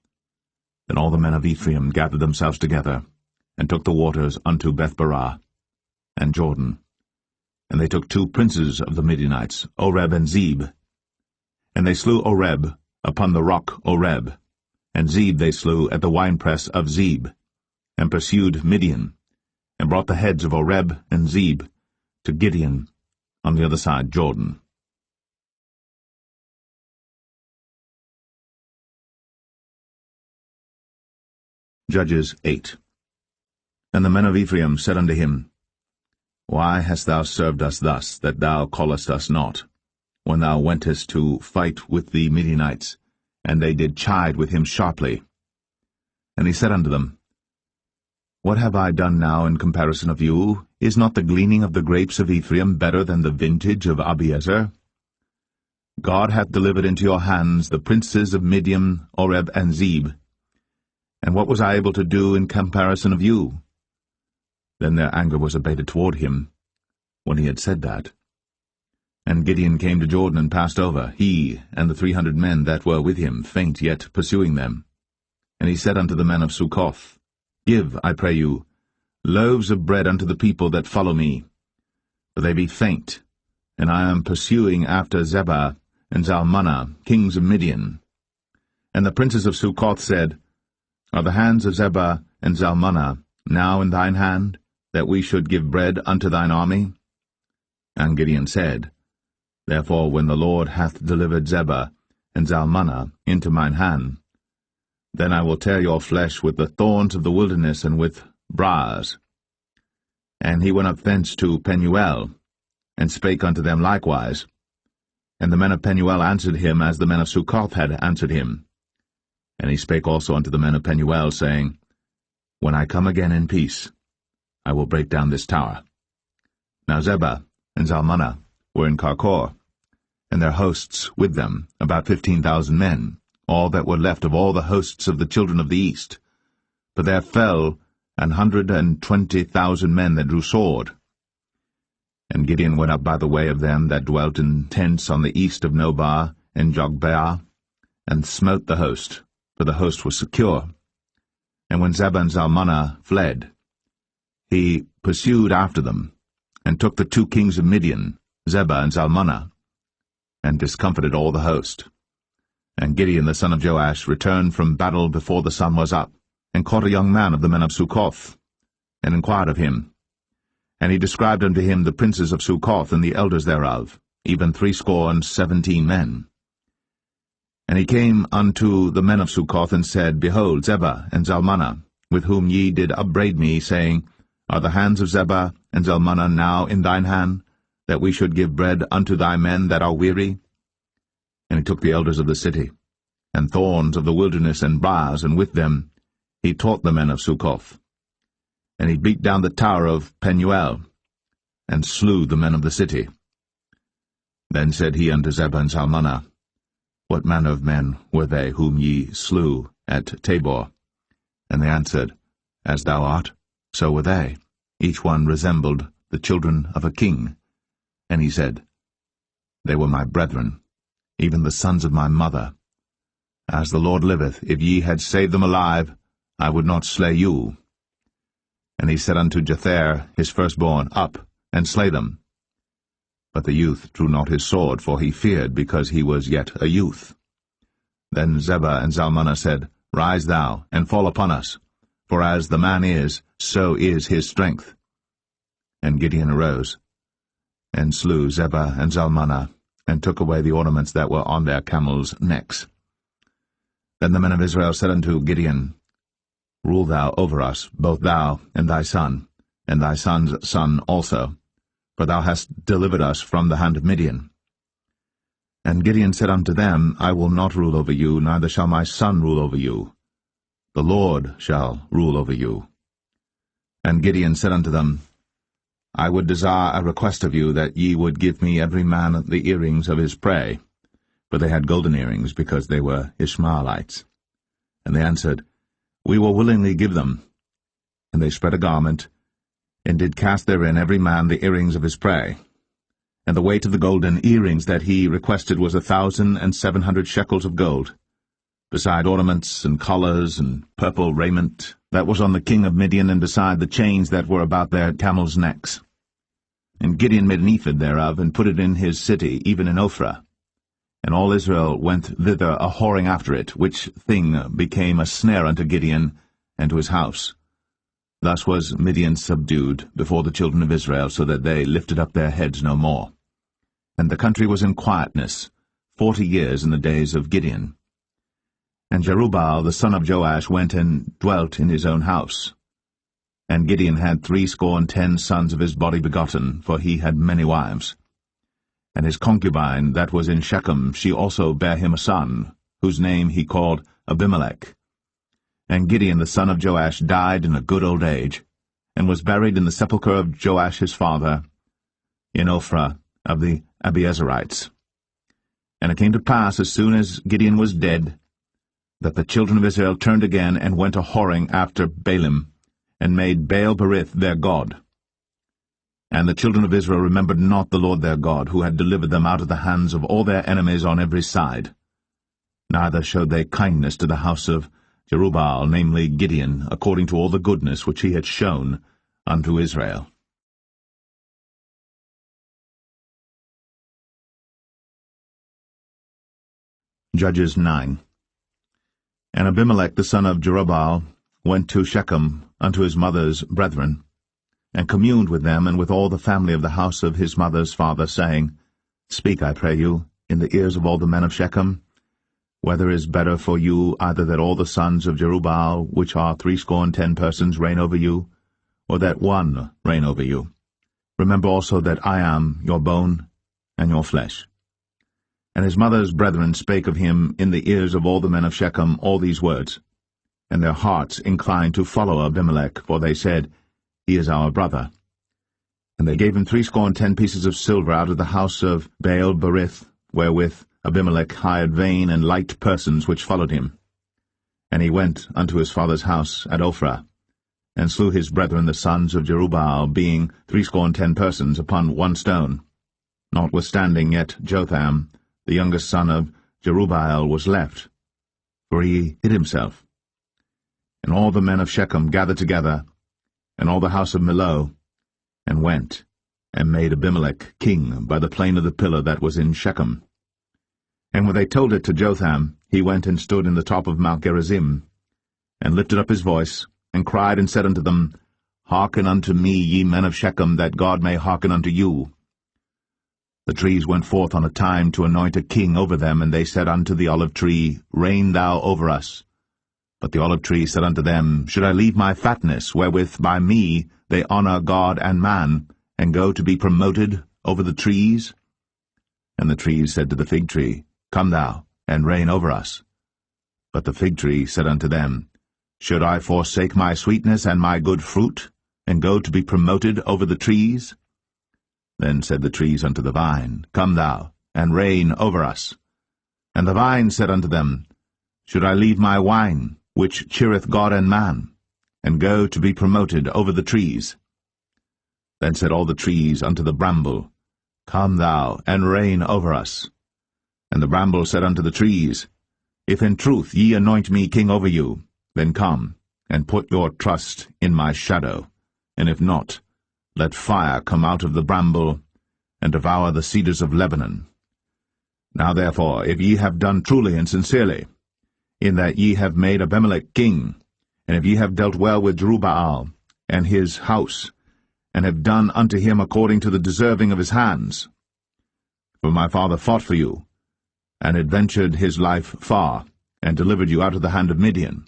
S1: Then all the men of Ephraim gathered themselves together, and took the waters unto Beth-barah and Jordan. And they took 2 princes of the Midianites, Oreb and Zeb. And they slew Oreb upon the rock Oreb, and Zeb they slew at the winepress of Zeb, and pursued Midian, and brought the heads of Oreb and Zeb to Gideon on the other side Jordan. Judges 8. And the men of Ephraim said unto him, Why hast thou served us thus, that thou callest us not, when thou wentest to fight with the Midianites? And they did chide with him sharply. And he said unto them, What have I done now in comparison of you? Is not the gleaning of the grapes of Ephraim better than the vintage of Abiezer? God hath delivered into your hands the princes of Midian, Oreb, and Zeb. And what was I able to do in comparison of you? Then their anger was abated toward him, when he had said that. And Gideon came to Jordan and passed over, he and the 300 men that were with him, faint yet pursuing them. And he said unto the men of Succoth, Give, I pray you, loaves of bread unto the people that follow me, for they be faint, and I am pursuing after Zebah and Zalmunna, kings of Midian. And the princes of Succoth said, Are the hands of Zebah and Zalmunna now in thine hand, that we should give bread unto thine army? And Gideon said, Therefore when the Lord hath delivered Zebah and Zalmunna into mine hand, then I will tear your flesh with the thorns of the wilderness and with briars. And he went up thence to Penuel, and spake unto them likewise. And the men of Penuel answered him as the men of Succoth had answered him. And he spake also unto the men of Penuel, saying, When I come again in peace, I will break down this tower. Now Zebah and Zalmunna were in Karkor, and their hosts with them, about 15,000 men, all that were left of all the hosts of the children of the east. For there fell 120,000 men that drew sword. And Gideon went up by the way of them that dwelt in tents on the east of Nobah and Jogbeah, and smote the host, for the host was secure. And when Zebah and Zalmunna fled, he pursued after them, and took the 2 kings of Midian, Zebah and Zalmunna, and discomfited all the host. And Gideon the son of Joash returned from battle before the sun was up, and caught a young man of the men of Succoth, and inquired of him. And he described unto him the princes of Succoth and the elders thereof, even 70 men. And he came unto the men of Succoth, and said, Behold, Zebah and Zalmunna, with whom ye did upbraid me, saying, Are the hands of Zebah and Zalmunna now in thine hand, that we should give bread unto thy men that are weary? And he took the elders of the city, and thorns of the wilderness and briars, and with them he taught the men of Succoth. And he beat down the tower of Penuel, and slew the men of the city. Then said he unto Zebah and Zalmunna, What manner of men were they whom ye slew at Tabor? And they answered, As thou art, so were they. Each one resembled the children of a king. And he said, They were my brethren, even the sons of my mother. As the Lord liveth, if ye had saved them alive, I would not slay you. And he said unto Jether his firstborn, Up, and slay them. But the youth drew not his sword, for he feared, because he was yet a youth. Then Zebah and Zalmunna said, Rise thou, and fall upon us, for as the man is, so is his strength. And Gideon arose, and slew Zebah and Zalmunna, and took away the ornaments that were on their camels' necks. Then the men of Israel said unto Gideon, Rule thou over us, both thou and thy son, and thy son's son also, for thou hast delivered us from the hand of Midian. And Gideon said unto them, I will not rule over you, neither shall my son rule over you. The Lord shall rule over you. And Gideon said unto them, I would desire a request of you, that ye would give me every man the earrings of his prey. For they had golden earrings, because they were Ishmaelites. And they answered, We will willingly give them. And they spread a garment, and did cast therein every man the earrings of his prey. And the weight of the golden earrings that he requested was 1,700 shekels of gold, beside ornaments and collars and purple raiment that was on the king of Midian, and beside the chains that were about their camels' necks. And Gideon made an ephod thereof, and put it in his city, even in Ophrah. And all Israel went thither a-whoring after it, which thing became a snare unto Gideon and to his house. Thus was Midian subdued before the children of Israel, so that they lifted up their heads no more. And the country was in quietness 40 years in the days of Gideon. And Jerubbaal the son of Joash went and dwelt in his own house. And Gideon had 70 sons of his body begotten, for he had many wives. And his concubine that was in Shechem, she also bare him a son, whose name he called Abimelech. And Gideon the son of Joash died in a good old age, and was buried in the sepulchre of Joash his father, in Ophrah of the Abiezerites. And it came to pass, as soon as Gideon was dead, that the children of Israel turned again, and went a-whoring after Baalim, and made Baal-berith their god. And the children of Israel remembered not the Lord their God, who had delivered them out of the hands of all their enemies on every side. Neither showed they kindness to the house of Jerubbaal, namely Gideon, according to all the goodness which he had shown unto Israel. Judges 9. And Abimelech the son of Jerubbaal went to Shechem unto his mother's brethren, and communed with them and with all the family of the house of his mother's father, saying, Speak, I pray you, in the ears of all the men of Shechem, whether is better for you either that all the sons of Jerubbaal, which are 70 persons, reign over you, or that one reign over you? Remember also that I am your bone and your flesh. And his mother's brethren spake of him in the ears of all the men of Shechem all these words. And their hearts inclined to follow Abimelech, for they said, He is our brother. And they gave him 70 pieces of silver out of the house of Baal-berith, wherewith Abimelech hired vain and light persons which followed him. And he went unto his father's house at Ophrah, and slew his brethren the sons of Jerubbaal, being 70 persons, upon one stone. Notwithstanding yet Jotham, the youngest son of Jerubbaal, was left, for he hid himself. And all the men of Shechem gathered together, and all the house of Millo, and went, and made Abimelech king by the plain of the pillar that was in Shechem. And when they told it to Jotham, he went and stood in the top of Mount Gerizim, and lifted up his voice, and cried and said unto them, Hearken unto me, ye men of Shechem, that God may hearken unto you. The trees went forth on a time to anoint a king over them, and they said unto the olive tree, Reign thou over us. But the olive tree said unto them, Should I leave my fatness, wherewith by me they honour God and man, and go to be promoted over the trees? And the trees said to the fig tree, Come thou, and reign over us. But the fig tree said unto them, Should I forsake my sweetness and my good fruit, and go to be promoted over the trees? Then said the trees unto the vine, Come thou, and reign over us. And the vine said unto them, Should I leave my wine, which cheereth God and man, and go to be promoted over the trees? Then said all the trees unto the bramble, Come thou, and reign over us. And the bramble said unto the trees, If in truth ye anoint me king over you, then come, and put your trust in my shadow, and if not, let fire come out of the bramble, and devour the cedars of Lebanon. Now therefore, if ye have done truly and sincerely, in that ye have made Abimelech king, and if ye have dealt well with Jerubbaal and his house, and have done unto him according to the deserving of his hands, for my father fought for you, and adventured his life far, and delivered you out of the hand of Midian.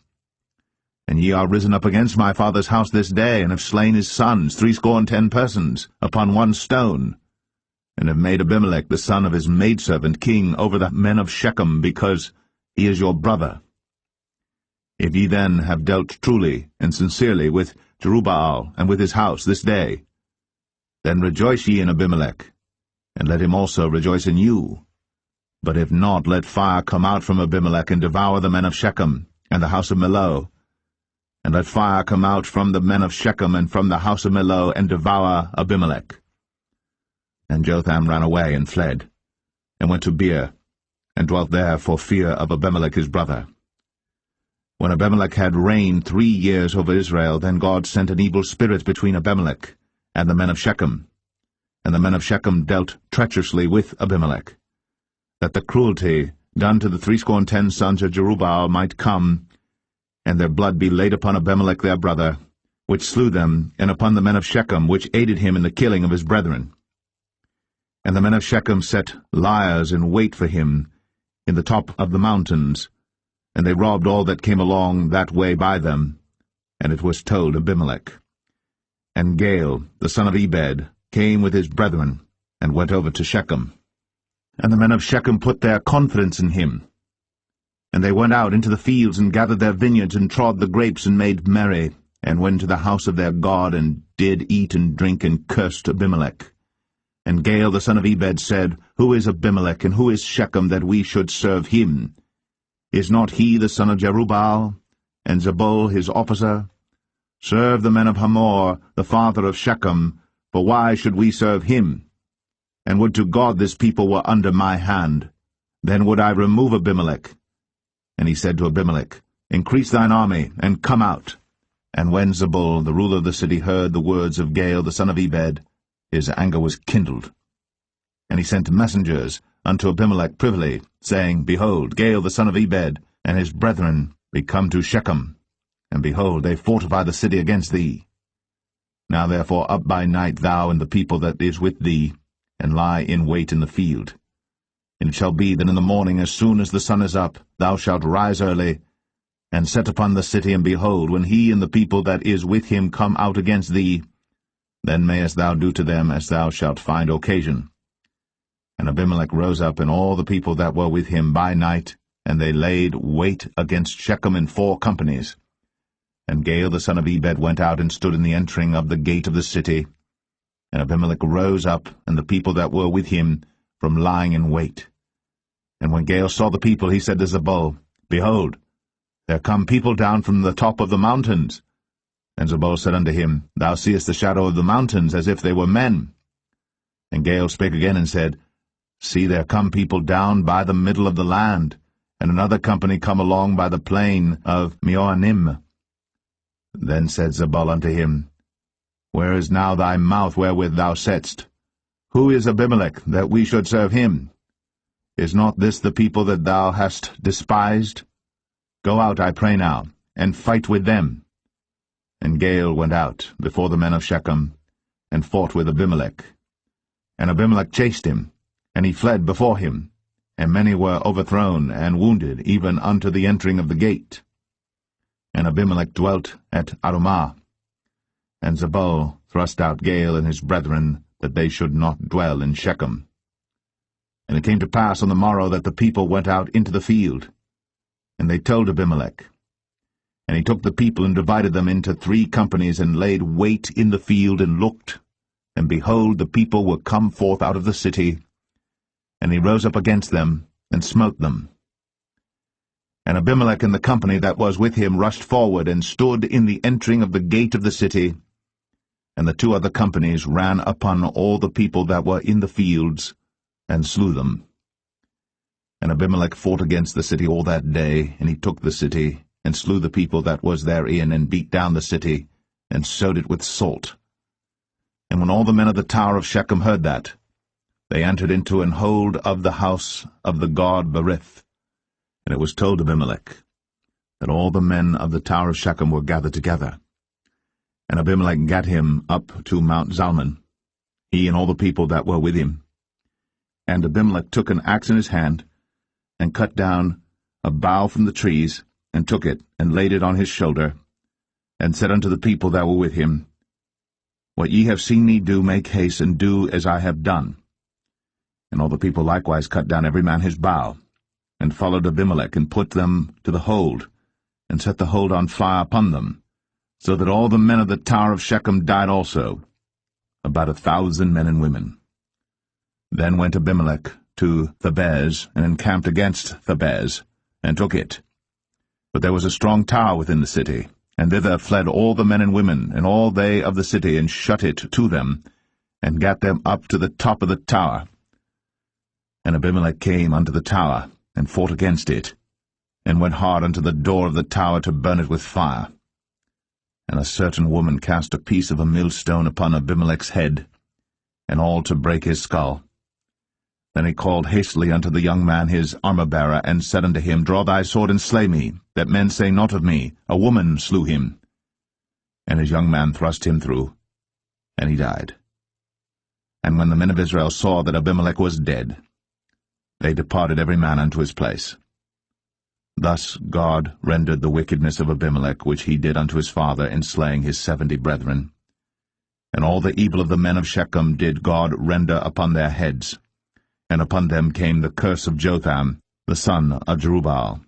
S1: And ye are risen up against my father's house this day, and have slain his sons, 70 persons, upon one stone, and have made Abimelech the son of his maidservant king over the men of Shechem, because he is your brother. If ye then have dealt truly and sincerely with Jerubbaal and with his house this day, then rejoice ye in Abimelech, and let him also rejoice in you. But if not, let fire come out from Abimelech, and devour the men of Shechem, and the house of Millo. And let fire come out from the men of Shechem, and from the house of Millo, and devour Abimelech. And Jotham ran away and fled, and went to Beer, and dwelt there for fear of Abimelech his brother. When Abimelech had reigned 3 years over Israel, then God sent an evil spirit between Abimelech and the men of Shechem. And the men of Shechem dealt treacherously with Abimelech, that the cruelty done to the 70 sons of Jerubbaal might come, and their blood be laid upon Abimelech their brother, which slew them, and upon the men of Shechem, which aided him in the killing of his brethren. And the men of Shechem set liers in wait for him in the top of the mountains, and they robbed all that came along that way by them. And it was told Abimelech. And Gaal, the son of Ebed, came with his brethren, and went over to Shechem. And the men of Shechem put their confidence in him. And they went out into the fields, and gathered their vineyards, and trod the grapes, and made merry, and went to the house of their God, and did eat and drink, and cursed Abimelech. And Gaal the son of Ebed said, Who is Abimelech, and who is Shechem, that we should serve him? Is not he the son of Jerubbaal, and Zebul his officer? Serve the men of Hamor, the father of Shechem, for why should we serve him? And would to God this people were under my hand, then would I remove Abimelech. And he said to Abimelech, Increase thine army, and come out. And when Zebul, the ruler of the city, heard the words of Gaal the son of Ebed, his anger was kindled. And he sent messengers unto Abimelech privily, saying, Behold, Gaal the son of Ebed and his brethren be come to Shechem, and behold, they fortify the city against thee. Now therefore up by night thou and the people that is with thee, and lie in wait in the field. And it shall be that in the morning, as soon as the sun is up, thou shalt rise early, and set upon the city, and behold, when he and the people that is with him come out against thee, then mayest thou do to them as thou shalt find occasion. And Abimelech rose up, and all the people that were with him by night, and they laid wait against Shechem in 4 companies. And Gaal the son of Ebed went out and stood in the entering of the gate of the city. And Abimelech rose up, and the people that were with him, from lying in wait. And when Gaal saw the people, he said to Zebul, Behold, there come people down from the top of the mountains. And Zebul said unto him, Thou seest the shadow of the mountains, as if they were men. And Gaal spake again and said, See, there come people down by the middle of the land, and another company come along by the plain of Meoanim. Then said Zebul unto him, Where is now thy mouth wherewith thou saidst, Who is Abimelech, that we should serve him? Is not this the people that thou hast despised? Go out, I pray now, and fight with them. And Gaal went out before the men of Shechem, and fought with Abimelech. And Abimelech chased him, and he fled before him, and many were overthrown and wounded, even unto the entering of the gate. And Abimelech dwelt at Arumah. And Zebul thrust out Gaal and his brethren, that they should not dwell in Shechem. And it came to pass on the morrow that the people went out into the field, and they told Abimelech. And he took the people and divided them into 3 companies, and laid wait in the field, and looked, and behold, the people were come forth out of the city, and he rose up against them, and smote them. And Abimelech and the company that was with him rushed forward, and stood in the entering of the gate of the city, and the 2 other companies ran upon all the people that were in the fields, and slew them. And Abimelech fought against the city all that day, and he took the city, and slew the people that was therein, and beat down the city, and sowed it with salt. And when all the men of the tower of Shechem heard that, they entered into an hold of the house of the god Berith. And it was told Abimelech that all the men of the tower of Shechem were gathered together. And Abimelech gat him up to Mount Zalmon, he and all the people that were with him. And Abimelech took an axe in his hand, and cut down a bough from the trees, and took it, and laid it on his shoulder, and said unto the people that were with him, What ye have seen me do, make haste, and do as I have done. And all the people likewise cut down every man his bough, and followed Abimelech, and put them to the hold, and set the hold on fire upon them, so that all the men of the tower of Shechem died also, about 1,000 men and women. Then went Abimelech to Thebez, and encamped against Thebez, and took it. But there was a strong tower within the city, and thither fled all the men and women, and all they of the city, and shut it to them, and gat them up to the top of the tower. And Abimelech came unto the tower, and fought against it, and went hard unto the door of the tower to burn it with fire. And a certain woman cast a piece of a millstone upon Abimelech's head, and all to break his skull. Then he called hastily unto the young man his armor-bearer, and said unto him, Draw thy sword, and slay me, that men say not of me, A woman slew him. And his young man thrust him through, and he died. And when the men of Israel saw that Abimelech was dead, they departed every man unto his place. Thus God rendered the wickedness of Abimelech, which he did unto his father, in slaying his 70 brethren. And all the evil of the men of Shechem did God render upon their heads, and upon them came the curse of Jotham, the son of Jerubbaal.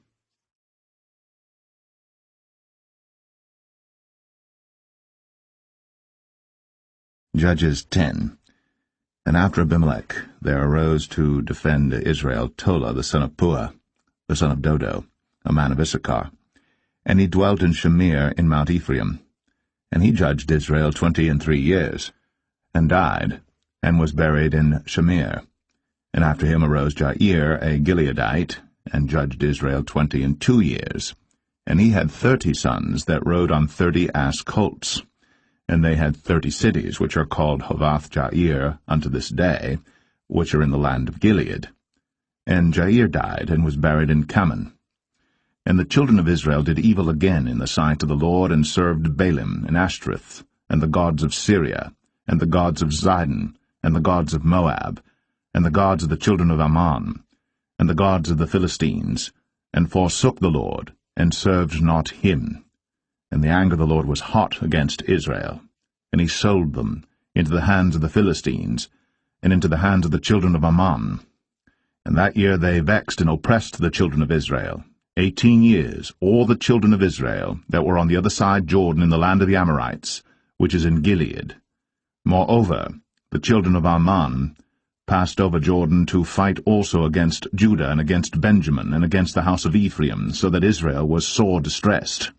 S1: Judges 10. And after Abimelech there arose to defend Israel Tola the son of Puah, the son of Dodo, a man of Issachar. And he dwelt in Shamir in Mount Ephraim. And he judged Israel 23 years, and died, and was buried in Shamir. And after him arose Jair, a Gileadite, and judged Israel 22 years. And he had 30 sons that rode on 30 ass colts. And they had 30 cities, which are called Hovath-Jair unto this day, which are in the land of Gilead. And Jair died, and was buried in Cammon. And the children of Israel did evil again in the sight of the Lord, and served Baalim, and Ashtoreth, and the gods of Syria, and the gods of Zidon, and the gods of Moab, and the gods of the children of Ammon, and the gods of the Philistines, and forsook the Lord, and served not him. And the anger of the Lord was hot against Israel, and he sold them into the hands of the Philistines, and into the hands of the children of Ammon. And that year they vexed and oppressed the children of Israel. 18 years, all the children of Israel that were on the other side Jordan in the land of the Amorites, which is in Gilead. Moreover, the children of Ammon passed over Jordan to fight also against Judah, and against Benjamin, and against the house of Ephraim, so that Israel was sore distressed.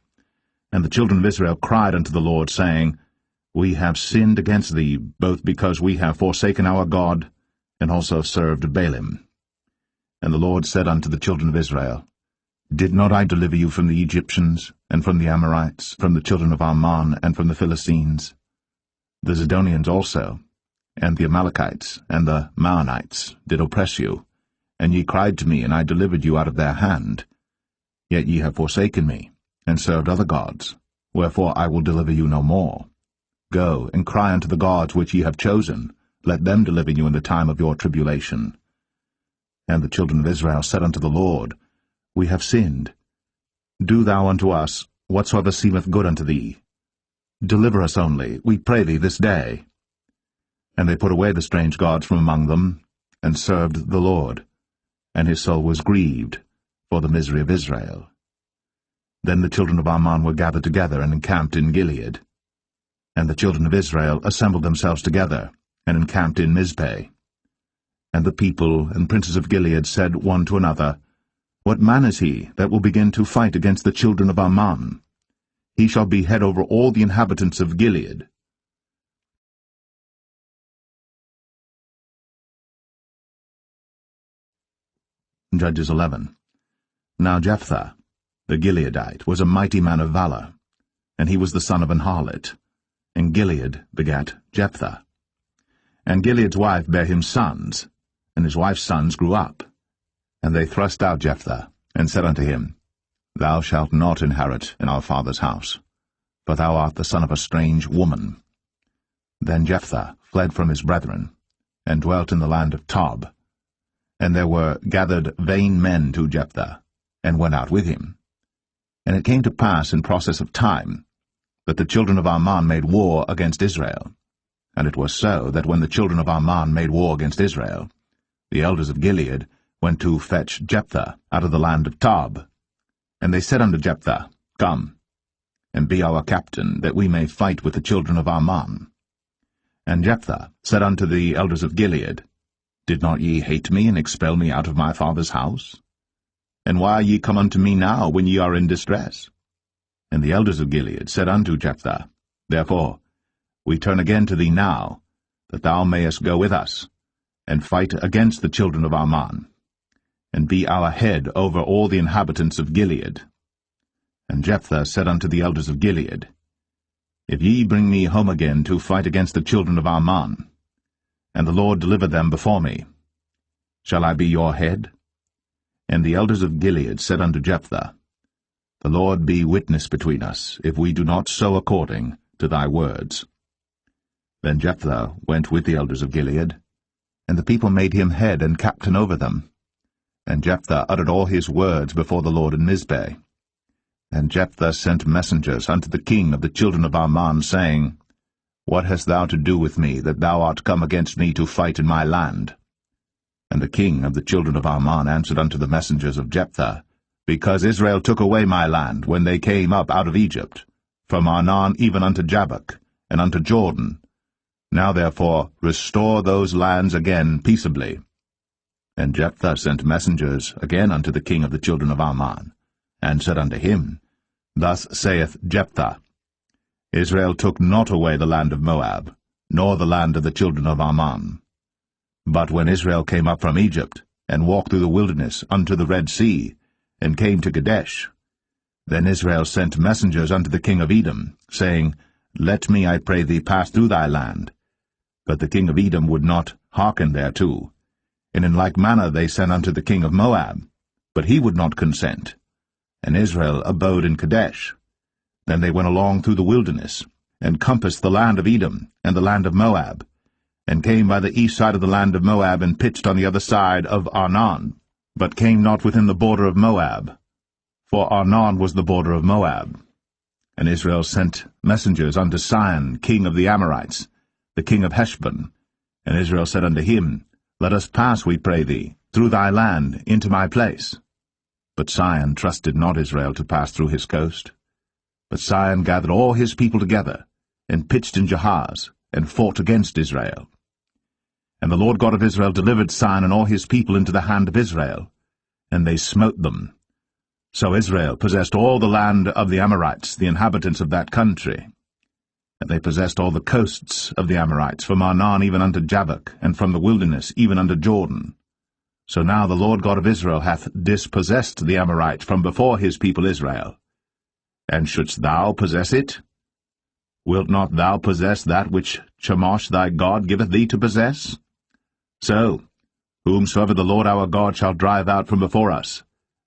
S1: And the children of Israel cried unto the Lord, saying, We have sinned against thee, both because we have forsaken our God, and also served Baalim. And the Lord said unto the children of Israel, Did not I deliver you from the Egyptians, and from the Amorites, from the children of Ammon, and from the Philistines? The Zidonians also, and the Amalekites, and the Maonites did oppress you, and ye cried to me, and I delivered you out of their hand. Yet ye have forsaken me, and served other gods, wherefore I will deliver you no more. Go, and cry unto the gods which ye have chosen, let them deliver you in the time of your tribulation. And the children of Israel said unto the Lord, We have sinned. Do thou unto us whatsoever seemeth good unto thee. deliver us only, we pray thee, this day. And they put away the strange gods from among them, and served the Lord. And his soul was grieved for the misery of Israel. Then the children of Ammon were gathered together and encamped in Gilead. And the children of Israel assembled themselves together, and encamped in Mizpeh. And the people and princes of Gilead said one to another, What man is he that will begin to fight against the children of Ammon? He shall be head over all the inhabitants of Gilead. Judges 11. Now Jephthah, the Gileadite, was a mighty man of valor, and he was the son of an harlot. And Gilead begat Jephthah. And Gilead's wife bare him sons, and his wife's sons grew up. And they thrust out Jephthah, and said unto him, Thou shalt not inherit in our father's house, for thou art the son of a strange woman. Then Jephthah fled from his brethren, and dwelt in the land of Tob. And there were gathered vain men to Jephthah, and went out with him. And it came to pass in process of time, that the children of Ammon made war against Israel. And it was so that when the children of Ammon made war against Israel, the elders of Gilead went to fetch Jephthah out of the land of Tob. And they said unto Jephthah, Come, and be our captain, that we may fight with the children of Ammon. And Jephthah said unto the elders of Gilead, Did not ye hate me, and expel me out of my father's house? And why are ye come unto me now, when ye are in distress? And the elders of Gilead said unto Jephthah, Therefore we turn again to thee now, that thou mayest go with us, and fight against the children of Ammon, and be our head over all the inhabitants of Gilead. And Jephthah said unto the elders of Gilead, If ye bring me home again to fight against the children of Ammon, and the Lord deliver them before me, shall I be your head? And the elders of Gilead said unto Jephthah, The Lord be witness between us, if we do not so according to thy words. Then Jephthah went with the elders of Gilead, and the people made him head and captain over them. And Jephthah uttered all his words before the Lord in Mizpeh. And Jephthah sent messengers unto the king of the children of Ammon, saying, What hast thou to do with me, that thou art come against me to fight in my land? And the king of the children of Ammon answered unto the messengers of Jephthah, Because Israel took away my land when they came up out of Egypt, from Arnon even unto Jabbok, and unto Jordan. Now therefore restore those lands again peaceably. And Jephthah sent messengers again unto the king of the children of Ammon, and said unto him, Thus saith Jephthah, Israel took not away the land of Moab, nor the land of the children of Ammon. But when Israel came up from Egypt, and walked through the wilderness unto the Red Sea, and came to Kadesh, then Israel sent messengers unto the king of Edom, saying, Let me, I pray thee, pass through thy land. But the king of Edom would not hearken thereto. And in like manner they sent unto the king of Moab, but he would not consent. And Israel abode in Kadesh. Then they went along through the wilderness, and compassed the land of Edom, and the land of Moab, and came by the east side of the land of Moab, and pitched on the other side of Arnon, but came not within the border of Moab, for Arnon was the border of Moab. And Israel sent messengers unto Sihon, king of the Amorites, the king of Heshbon. And Israel said unto him, Let us pass, we pray thee, through thy land into my place. But Sihon trusted not Israel to pass through his coast. But Sihon gathered all his people together, and pitched in Jahaz, and fought against Israel. And the Lord God of Israel delivered Sihon and all his people into the hand of Israel, and they smote them. So Israel possessed all the land of the Amorites, the inhabitants of that country. And they possessed all the coasts of the Amorites, from Arnon even unto Jabbok, and from the wilderness even unto Jordan. So now the Lord God of Israel hath dispossessed the Amorite from before his people Israel. And shouldst thou possess it? Wilt not thou possess that which Chemosh thy God giveth thee to possess? So, whomsoever the Lord our God shall drive out from before us,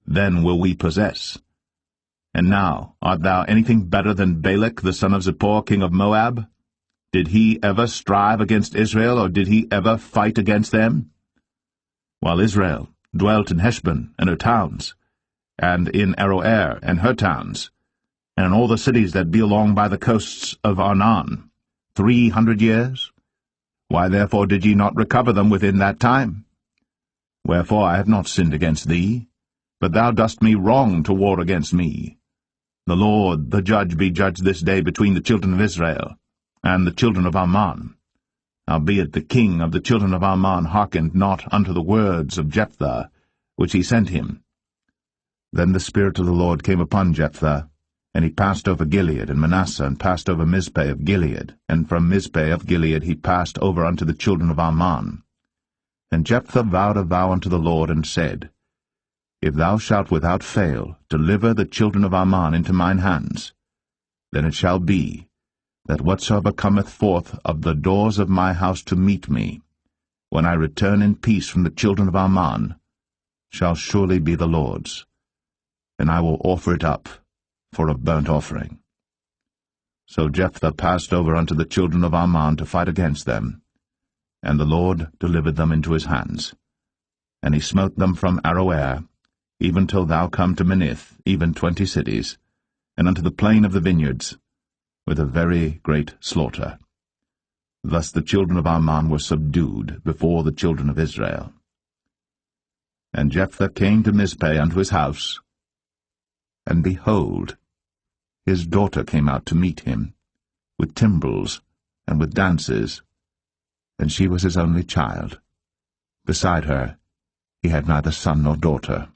S1: then will we possess. And now, art thou anything better than Balak the son of Zippor, king of Moab? Did he ever strive against Israel, or did he ever fight against them? While Israel dwelt in Heshbon and her towns, and in Aroer and her towns, and in all the cities that be along by the coasts of Arnon, 300 years? Why therefore did ye not recover them within that time? Wherefore I have not sinned against thee, but thou dost me wrong to war against me. The Lord, the judge, be judged this day between the children of Israel and the children of Ammon. Howbeit the king of the children of Ammon hearkened not unto the words of Jephthah, which he sent him. Then the Spirit of the Lord came upon Jephthah, and he passed over Gilead and Manasseh, and passed over Mizpeh of Gilead, and from Mizpeh of Gilead he passed over unto the children of Ammon. And Jephthah vowed a vow unto the Lord, and said, If thou shalt without fail deliver the children of Ammon into mine hands, then it shall be, that whatsoever cometh forth of the doors of my house to meet me, when I return in peace from the children of Ammon, shall surely be the Lord's, and I will offer it up for a burnt offering. So Jephthah passed over unto the children of Ammon to fight against them, and the Lord delivered them into his hands. And he smote them from Aroer, even till thou come to Minnith, even 20 cities, and unto the plain of the vineyards, with a very great slaughter. Thus the children of Ammon were subdued before the children of Israel. And Jephthah came to Mizpeh unto his house, and behold, his daughter came out to meet him, with timbrels and with dances, and she was his only child. Beside her he had neither son nor daughter.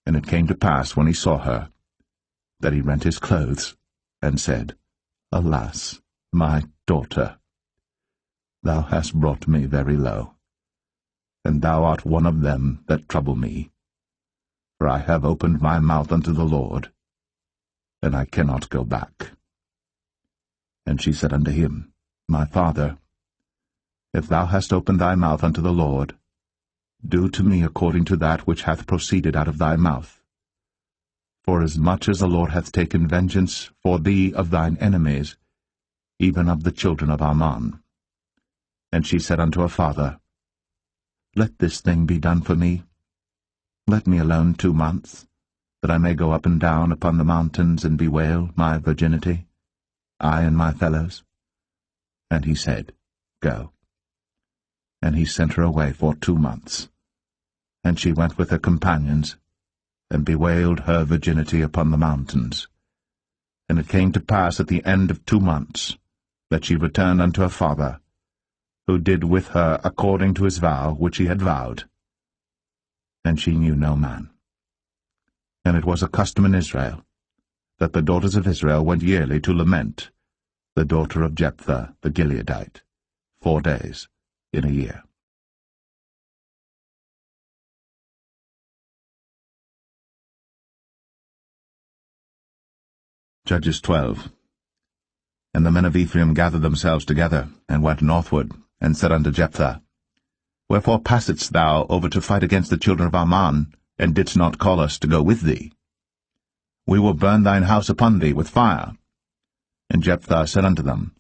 S1: And it came to pass, when he saw her, that he rent his clothes, and said, Alas, my daughter, thou hast brought me very low, and thou art one of them that trouble me. For I have opened my mouth unto the Lord, and I cannot go back. And she said unto him, My father, if thou hast opened thy mouth unto the Lord, do to me according to that which hath proceeded out of thy mouth. For as much as the Lord hath taken vengeance for thee of thine enemies, even of the children of Ammon. And she said unto her father, Let this thing be done for me. Let me alone 2 months, that I may go up and down upon the mountains and bewail my virginity, I and my fellows. And he said, Go. And he sent her away for 2 months. And she went with her companions, and bewailed her virginity upon the mountains. And it came to pass at the end of 2 months, that she returned unto her father, who did with her according to his vow which he had vowed. And she knew no man. And it was a custom in Israel, that the daughters of Israel went yearly to lament the daughter of Jephthah the Gileadite, 4 days in a year. Judges 12. And the men of Ephraim gathered themselves together, and went northward, and said unto Jephthah, Wherefore passedst thou over to fight against the children of Ammon, and didst not call us to go with thee? We will burn thine house upon thee with fire. And Jephthah said unto them,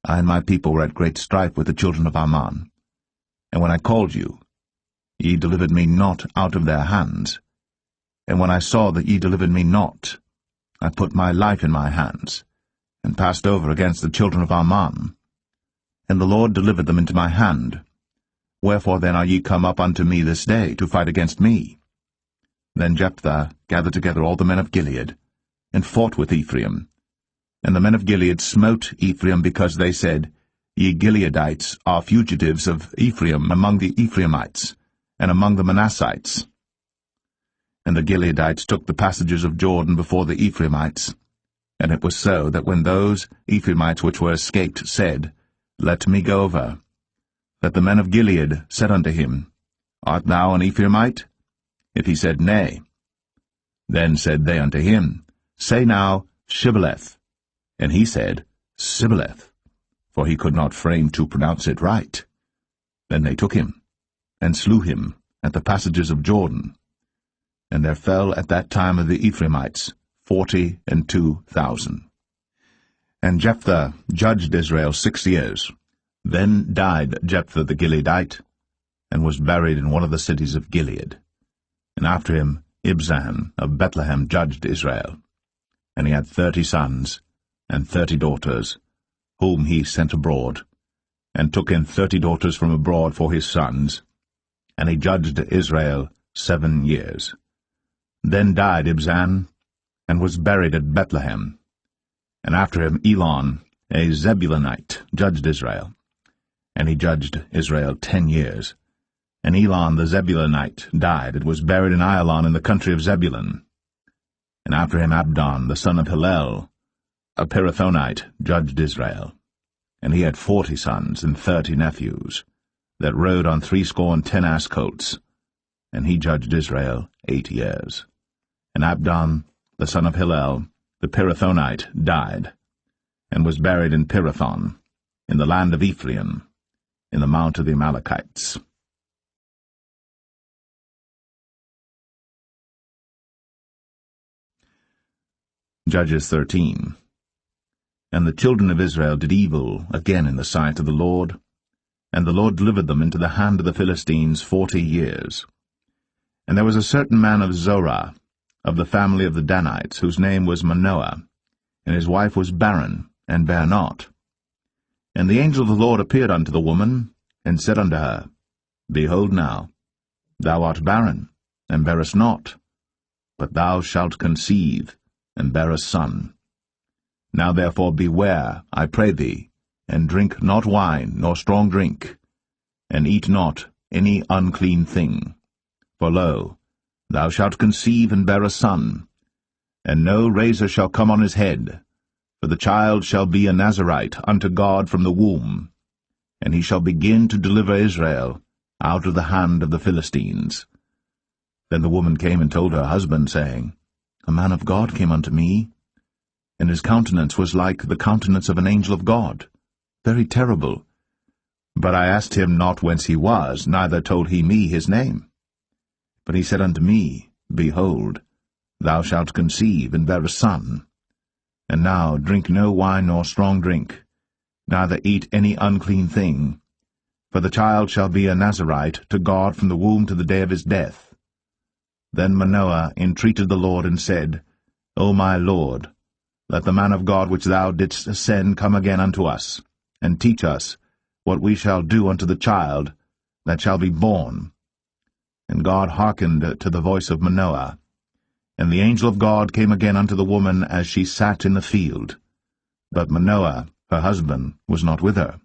S1: I and my people were at great strife with the children of Ammon. And when I called you, ye delivered me not out of their hands. And when I saw that ye delivered me not, I put my life in my hands, and passed over against the children of Ammon. And the Lord delivered them into my hand. Wherefore then are ye come up unto me this day, to fight against me? Then Jephthah gathered together all the men of Gilead, and fought with Ephraim. And the men of Gilead smote Ephraim, because they said, Ye Gileadites are fugitives of Ephraim among the Ephraimites, and among the Manassites. And the Gileadites took the passages of Jordan before the Ephraimites. And it was so, that when those Ephraimites which were escaped said, Let me go over, that the men of Gilead said unto him, Art thou an Ephraimite? If he said, Nay. Then said they unto him, Say now, Shibboleth. And he said, Sibboleth, for he could not frame to pronounce it right. Then they took him, and slew him at the passages of Jordan. And there fell at that time of the Ephraimites 42,000. And Jephthah judged Israel 6 years. Then died Jephthah the Gileadite, and was buried in one of the cities of Gilead. And after him Ibzan of Bethlehem judged Israel. And he had 30 sons, and 30 daughters, whom he sent abroad, and took in 30 daughters from abroad for his sons. And he judged Israel 7 years. Then died Ibzan, and was buried at Bethlehem. And after him Elon, a Zebulunite, judged Israel. And he judged Israel 10 years. And Elon the Zebulunite died, and was buried in Ailon in the country of Zebulun. And after him Abdon, the son of Hillel, a Pirathonite, judged Israel. And he had 40 sons and 30 nephews, that rode on 70 ass colts. And he judged Israel 8 years. And Abdon, the son of Hillel, the Pirathonite, died, and was buried in Pirathon, in the land of Ephraim, in the mount of the Amalekites. Judges 13. And the children of Israel did evil again in the sight of the Lord, and the Lord delivered them into the hand of the Philistines 40 years. And there was a certain man of Zorah, of the family of the Danites, whose name was Manoah, and his wife was barren, and bare not. And the angel of the Lord appeared unto the woman, and said unto her, Behold now, thou art barren, and bearest not, but thou shalt conceive, and bear a son. Now therefore beware, I pray thee, and drink not wine, nor strong drink, and eat not any unclean thing. For lo, thou shalt conceive and bear a son, and no razor shall come on his head, for the child shall be a Nazarite unto God from the womb, and he shall begin to deliver Israel out of the hand of the Philistines. Then the woman came and told her husband, saying, A man of God came unto me, and his countenance was like the countenance of an angel of God, very terrible. But I asked him not whence he was, neither told he me his name. But he said unto me, Behold, thou shalt conceive, and bear a son. And now drink no wine nor strong drink, neither eat any unclean thing, for the child shall be a Nazarite to God from the womb to the day of his death. Then Manoah entreated the Lord, and said, O my Lord, let the man of God which thou didst send come again unto us, and teach us what we shall do unto the child that shall be born. And God hearkened to the voice of Manoah. And the angel of God came again unto the woman as she sat in the field. But Manoah, her husband, was not with her.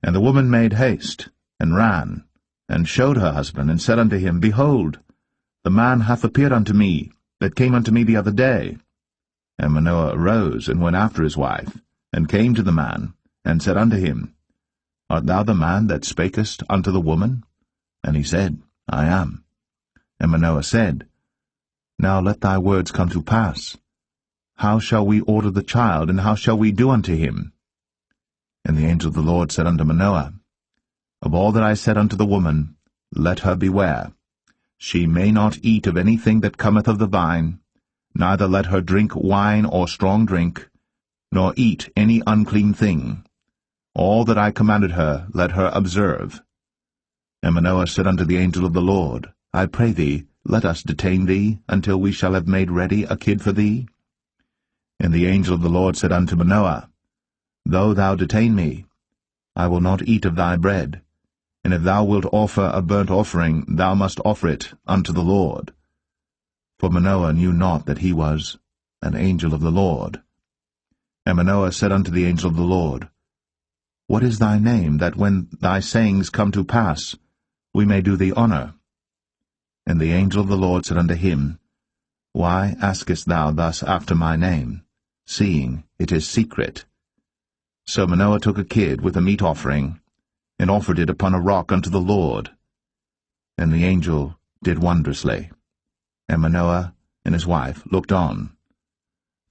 S1: And the woman made haste, and ran, and showed her husband, and said unto him, Behold, the man hath appeared unto me, that came unto me the other day. And Manoah arose, and went after his wife, and came to the man, and said unto him, Art thou the man that spakest unto the woman? And he said, I am. And Manoah said, Now let thy words come to pass. How shall we order the child, and how shall we do unto him? And the angel of the Lord said unto Manoah, Of all that I said unto the woman, let her beware. She may not eat of anything that cometh of the vine, neither let her drink wine or strong drink, nor eat any unclean thing. All that I commanded her, let her observe. And Manoah said unto the angel of the Lord, I pray thee, let us detain thee, until we shall have made ready a kid for thee. And the angel of the Lord said unto Manoah, Though thou detain me, I will not eat of thy bread, and if thou wilt offer a burnt offering, thou must offer it unto the Lord. For Manoah knew not that he was an angel of the Lord. And Manoah said unto the angel of the Lord, What is thy name, that when thy sayings come to pass, we may do thee honor? And the angel of the Lord said unto him, Why askest thou thus after my name, seeing it is secret? So Manoah took a kid with a meat offering, and offered it upon a rock unto the Lord. And the angel did wondrously. And Manoah and his wife looked on.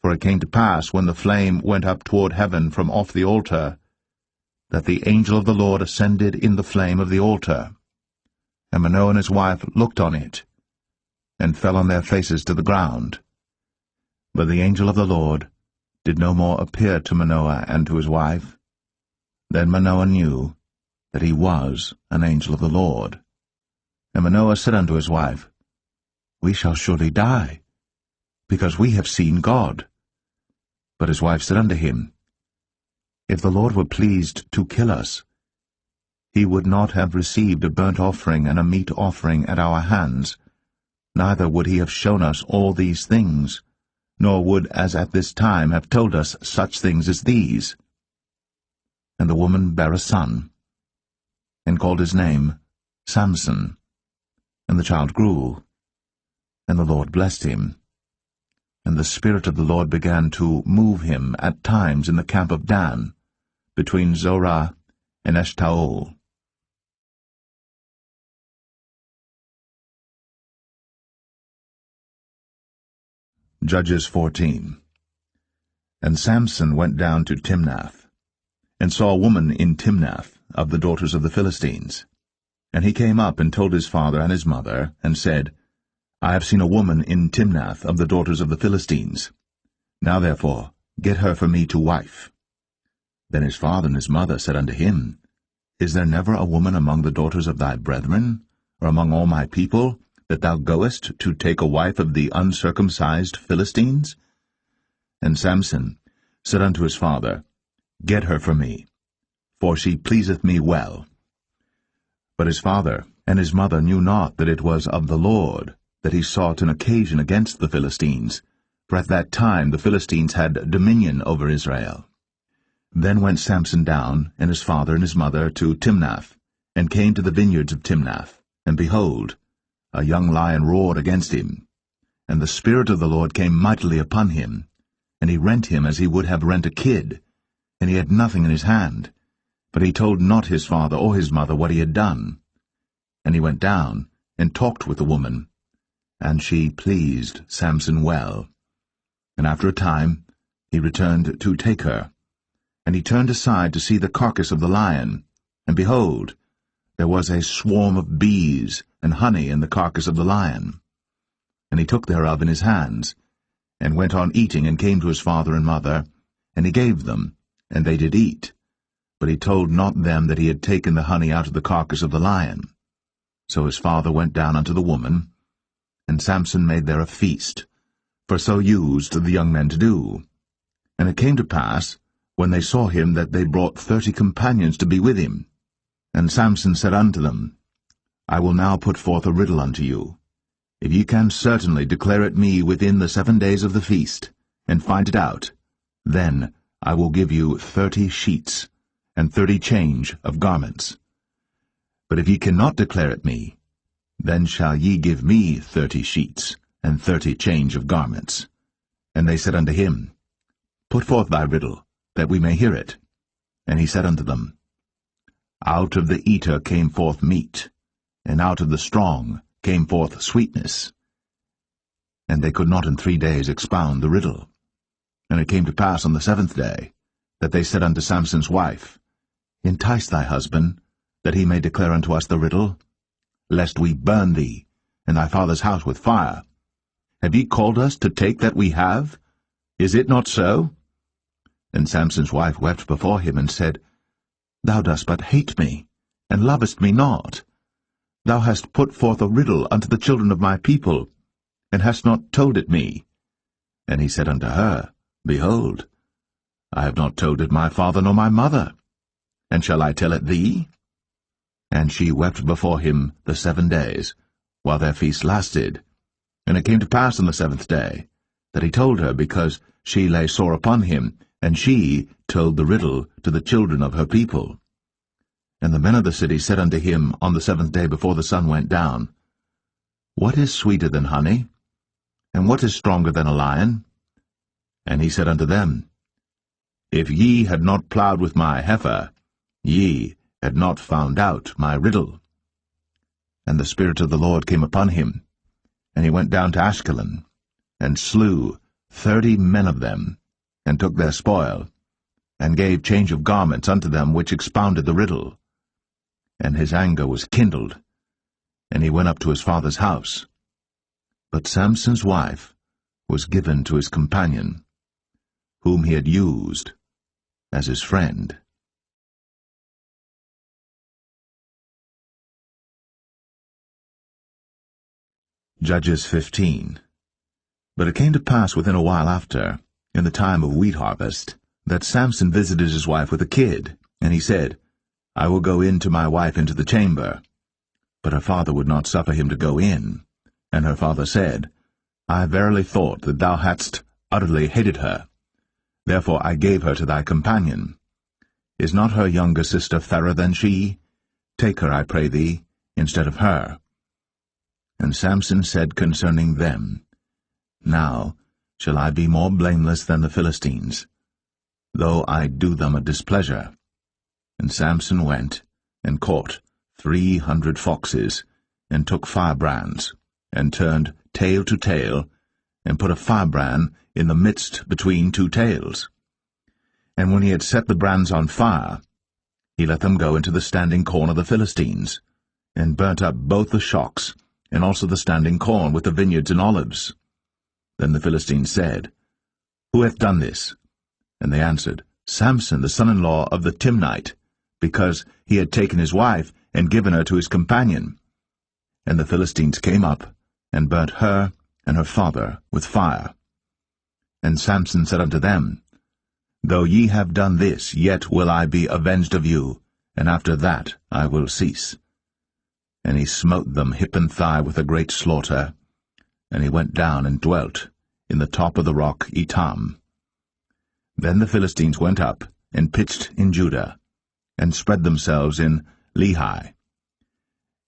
S1: For it came to pass, when the flame went up toward heaven from off the altar, that the angel of the Lord ascended in the flame of the altar. And Manoah and his wife looked on it, and fell on their faces to the ground. But the angel of the Lord did no more appear to Manoah and to his wife. Then Manoah knew that he was an angel of the Lord. And Manoah said unto his wife, We shall surely die, because we have seen God. But his wife said unto him, If the Lord were pleased to kill us, he would not have received a burnt offering and a meat offering at our hands, neither would he have shown us all these things, nor would as at this time have told us such things as these. And the woman bare a son, and called his name Samson. And the child grew, and the Lord blessed him. And the Spirit of the Lord began to move him at times in the camp of Dan, between Zorah and Eshtaol. Judges 14. And Samson went down to Timnath, and saw a woman in Timnath of the daughters of the Philistines. And he came up and told his father and his mother, and said, I have seen a woman in Timnath of the daughters of the Philistines. Now therefore get her for me to wife. Then his father and his mother said unto him, Is there never a woman among the daughters of thy brethren, or among all my people, that thou goest to take a wife of the uncircumcised Philistines? And Samson said unto his father, Get her for me, for she pleaseth me well. But his father and his mother knew not that it was of the Lord that he sought an occasion against the Philistines, for at that time the Philistines had dominion over Israel. Then went Samson down, and his father and his mother, to Timnath, and came to the vineyards of Timnath. And behold, a young lion roared against him. And the Spirit of the Lord came mightily upon him, and he rent him as he would have rent a kid, and he had nothing in his hand. But he told not his father or his mother what he had done. And he went down, and talked with the woman, and she pleased Samson well. And after a time he returned to take her. And he turned aside to see the carcass of the lion, and behold, there was a swarm of bees and honey in the carcass of the lion. And he took thereof in his hands, and went on eating, and came to his father and mother, and he gave them, and they did eat. But he told not them that he had taken the honey out of the carcass of the lion. So his father went down unto the woman, and Samson made there a feast, for so used the young men to do. And it came to pass, when they saw him, that they brought 30 companions to be with him. And Samson said unto them, I will now put forth a riddle unto you. If ye can certainly declare it me within the 7 days of the feast, and find it out, then I will give you 30 sheets, and 30 change of garments. But if ye cannot declare it me, then shall ye give me 30 sheets, and 30 change of garments. And they said unto him, Put forth thy riddle, that we may hear it. And he said unto them, Out of the eater came forth meat, and out of the strong came forth sweetness. And they could not in 3 days expound the riddle. And it came to pass on the 7th day, that they said unto Samson's wife, Entice thy husband, that he may declare unto us the riddle, lest we burn thee, and thy father's house with fire. Have ye called us to take that we have? Is it not so? And Samson's wife wept before him, and said, Thou dost but hate me, and lovest me not. Thou hast put forth a riddle unto the children of my people, and hast not told it me. And he said unto her, Behold, I have not told it my father nor my mother, and shall I tell it thee? And she wept before him the 7 days, while their feast lasted. And it came to pass on the 7th day, that he told her, because she lay sore upon him, and she told the riddle to the children of her people. And the men of the city said unto him on the 7th day before the sun went down, What is sweeter than honey? And what is stronger than a lion? And he said unto them, If ye had not plowed with my heifer, ye had not found out my riddle. And the Spirit of the Lord came upon him, and he went down to Ashkelon, and slew 30 men of them, and took their spoil, and gave change of garments unto them which expounded the riddle. And his anger was kindled, and he went up to his father's house. But Samson's wife was given to his companion, whom he had used as his friend. Judges 15. But it came to pass within a while after, in the time of wheat harvest, that Samson visited his wife with a kid, and he said, I will go in to my wife into the chamber. But her father would not suffer him to go in. And her father said, I verily thought that thou hadst utterly hated her. Therefore I gave her to thy companion. Is not her younger sister fairer than she? Take her, I pray thee, instead of her. And Samson said concerning them, Now shall I be more blameless than the Philistines, though I do them a displeasure. And Samson went, and caught 300 foxes, and took firebrands, and turned tail to tail, and put a firebrand in the midst between two tails. And when he had set the brands on fire, he let them go into the standing corn of the Philistines, and burnt up both the shocks, and also the standing corn with the vineyards and olives. Then the Philistines said, Who hath done this? And they answered, Samson, the son-in-law of the Timnite, because he had taken his wife, and given her to his companion. And the Philistines came up, and burnt her and her father with fire. And Samson said unto them, Though ye have done this, yet will I be avenged of you, and after that I will cease. And he smote them hip and thigh with a great slaughter, and he went down and dwelt in the top of the rock Etam. Then the Philistines went up, and pitched in Judah, and spread themselves in Lehi.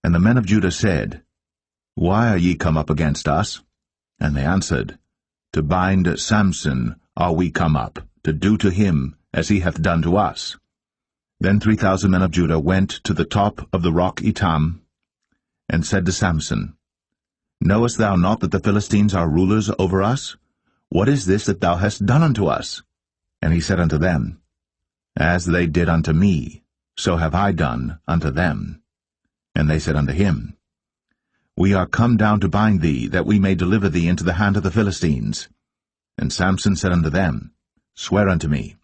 S1: And the men of Judah said, Why are ye come up against us? And they answered, To bind Samson are we come up, to do to him as he hath done to us. Then 3,000 men of Judah went to the top of the rock Etam, and said to Samson, Knowest thou not that the Philistines are rulers over us? What is this that thou hast done unto us? And he said unto them, As they did unto me, so have I done unto them. And they said unto him, We are come down to bind thee, that we may deliver thee into the hand of the Philistines. And Samson said unto them, Swear unto me,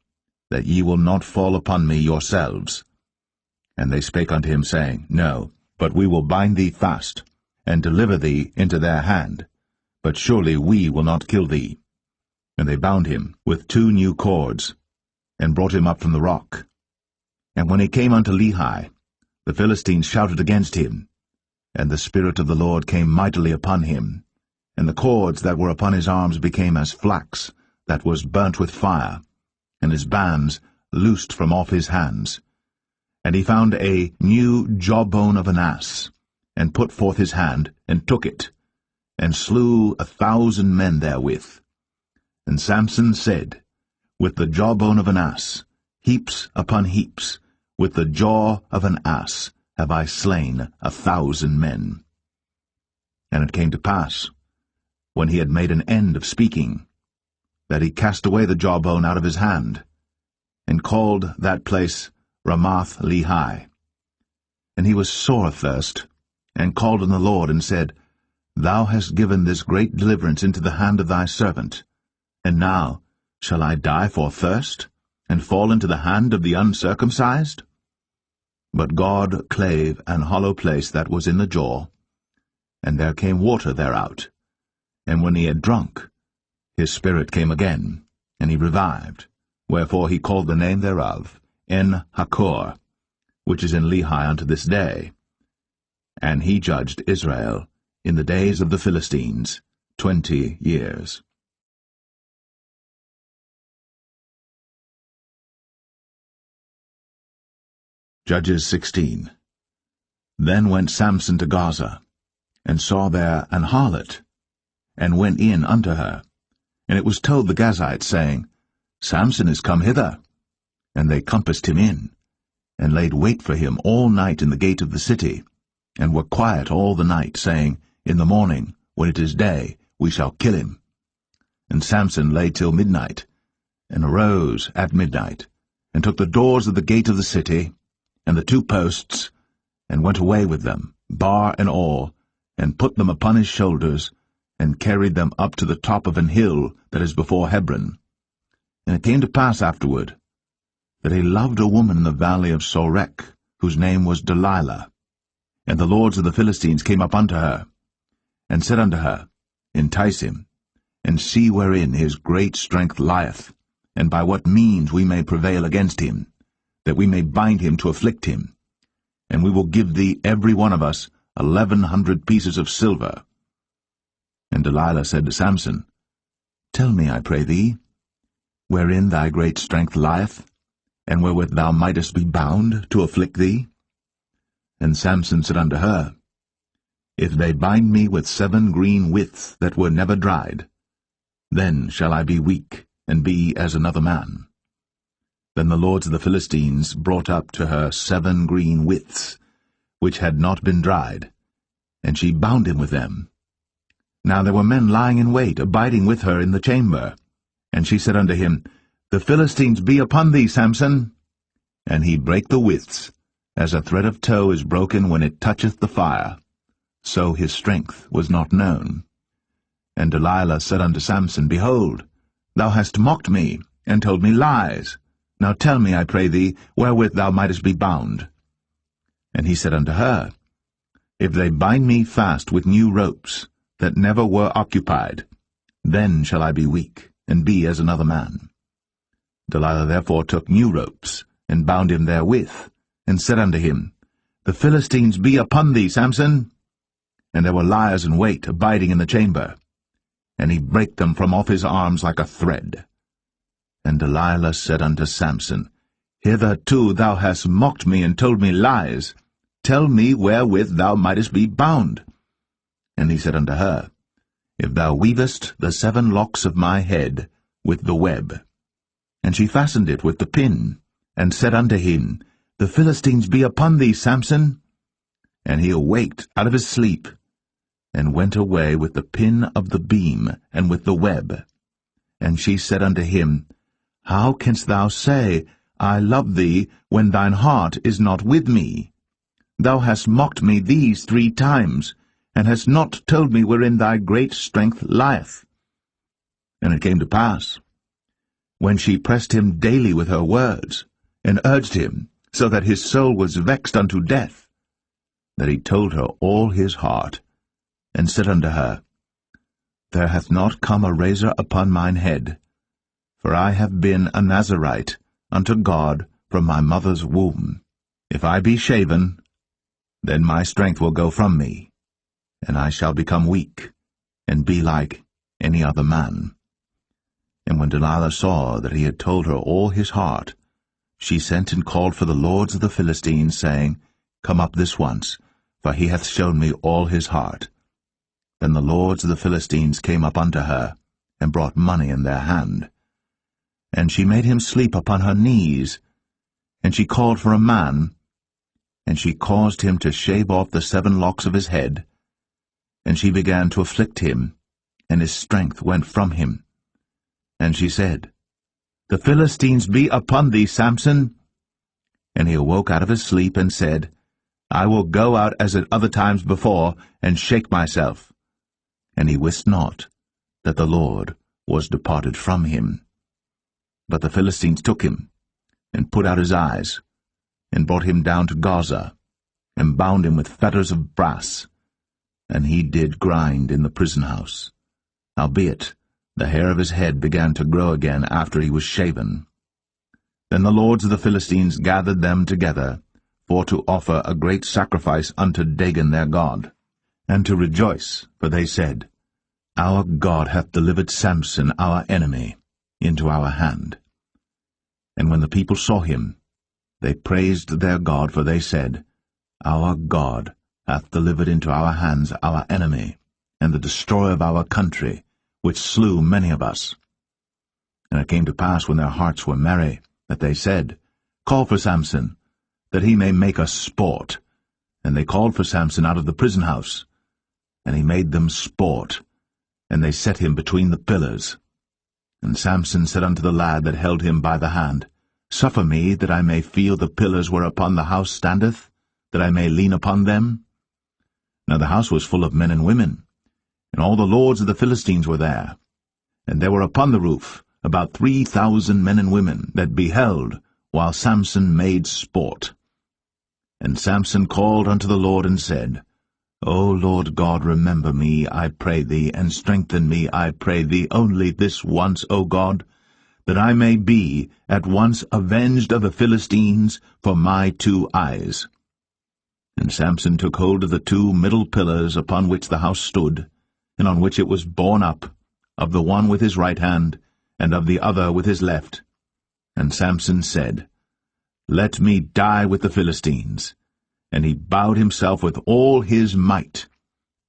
S1: that ye will not fall upon me yourselves. And they spake unto him, saying, No, but we will bind thee fast, and deliver thee into their hand. But surely we will not kill thee. And they bound him with 2 new cords, and brought him up from the rock. And when he came unto Lehi, the Philistines shouted against him, and the Spirit of the Lord came mightily upon him, and the cords that were upon his arms became as flax that was burnt with fire, and his bands loosed from off his hands. And he found a new jawbone of an ass, and put forth his hand, and took it, and slew 1,000 men therewith. And Samson said, With the jawbone of an ass, heaps upon heaps, with the jaw of an ass have I slain 1,000 men. And it came to pass, when he had made an end of speaking, that he cast away the jawbone out of his hand, and called that place Ramath Lehi. And he was sore athirst, and called on the Lord, and said, Thou hast given this great deliverance into the hand of thy servant, and now shall I die for thirst, and fall into the hand of the uncircumcised? But God clave an hollow place that was in the jaw, and there came water thereout. And when he had drunk, his spirit came again, and he revived. Wherefore he called the name thereof En-Hakkore, which is in Lehi unto this day. And he judged Israel in the days of the Philistines 20 years. Judges 16. Then went Samson to Gaza, and saw there an harlot, and went in unto her. And it was told the Gazites, saying, Samson is come hither. And they compassed him in, and laid wait for him all night in the gate of the city, and were quiet all the night, saying, In the morning, when it is day, we shall kill him. And Samson lay till midnight, and arose at midnight, and took the doors of the gate of the city, and the 2 posts, and went away with them, bar and all, and put them upon his shoulders, and carried them up to the top of an hill that is before Hebron. And it came to pass afterward, that he loved a woman in the valley of Sorek, whose name was Delilah. And the lords of the Philistines came up unto her, and said unto her, Entice him, and see wherein his great strength lieth, and by what means we may prevail against him, that we may bind him to afflict him. And we will give thee every one of us 1,100 pieces of silver. And Delilah said to Samson, Tell me, I pray thee, wherein thy great strength lieth, and wherewith thou mightest be bound to afflict thee? And Samson said unto her, If they bind me with 7 green withs that were never dried, then shall I be weak, and be as another man. Then the lords of the Philistines brought up to her 7 green withs, which had not been dried, and she bound him with them. Now there were men lying in wait, abiding with her in the chamber. And she said unto him, The Philistines be upon thee, Samson. And he brake the withs, as a thread of tow is broken when it toucheth the fire. So his strength was not known. And Delilah said unto Samson, Behold, thou hast mocked me, and told me lies. Now tell me, I pray thee, wherewith thou mightest be bound. And he said unto her, If they bind me fast with new ropes, that never were occupied, then shall I be weak, and be as another man. Delilah therefore took new ropes, and bound him therewith, and said unto him, The Philistines be upon thee, Samson. And there were liers in wait, abiding in the chamber. And he brake them from off his arms like a thread. And Delilah said unto Samson, Hitherto thou hast mocked me, and told me lies. Tell me wherewith thou mightest be bound. And he said unto her, If thou weavest the 7 locks of my head with the web. And she fastened it with the pin, and said unto him, The Philistines be upon thee, Samson. And he awaked out of his sleep, and went away with the pin of the beam, and with the web. And she said unto him, How canst thou say, I love thee, when thine heart is not with me? Thou hast mocked me these 3 times, and hast not told me wherein thy great strength lieth. And it came to pass, when she pressed him daily with her words, and urged him, so that his soul was vexed unto death, that he told her all his heart, and said unto her, There hath not come a razor upon mine head, for I have been a Nazarite unto God from my mother's womb. If I be shaven, then my strength will go from me, and I shall become weak, and be like any other man. And when Delilah saw that he had told her all his heart, she sent and called for the lords of the Philistines, saying, Come up this once, for he hath shown me all his heart. Then the lords of the Philistines came up unto her, and brought money in their hand. And she made him sleep upon her knees, and she called for a man, and she caused him to shave off the 7 locks of his head, and she began to afflict him, and his strength went from him. And she said, The Philistines be upon thee, Samson. And he awoke out of his sleep, and said, I will go out as at other times before, and shake myself. And he wist not that the Lord was departed from him. But the Philistines took him, and put out his eyes, and brought him down to Gaza, and bound him with fetters of brass, and he did grind in the prison house. Howbeit, the hair of his head began to grow again after he was shaven. Then the lords of the Philistines gathered them together, for to offer a great sacrifice unto Dagon their god, and to rejoice, for they said, Our God hath delivered Samson our enemy into our hand. And when the people saw him, they praised their God, for they said, Our God hath delivered into our hands our enemy, and the destroyer of our country, which slew many of us. And it came to pass, when their hearts were merry, that they said, Call for Samson, that he may make us sport. And they called for Samson out of the prison house, and he made them sport, and they set him between the pillars. And Samson said unto the lad that held him by the hand, Suffer me, that I may feel the pillars whereupon the house standeth, that I may lean upon them. Now the house was full of men and women, and all the lords of the Philistines were there. And there were upon the roof about 3,000 men and women that beheld while Samson made sport. And Samson called unto the Lord, and said, O Lord God, remember me, I pray thee, and strengthen me, I pray thee, only this once, O God, that I may be at once avenged of the Philistines for my 2 eyes. And Samson took hold of the 2 middle pillars upon which the house stood, and on which it was borne up, of the one with his right hand, and of the other with his left. And Samson said, Let me die with the Philistines. And he bowed himself with all his might.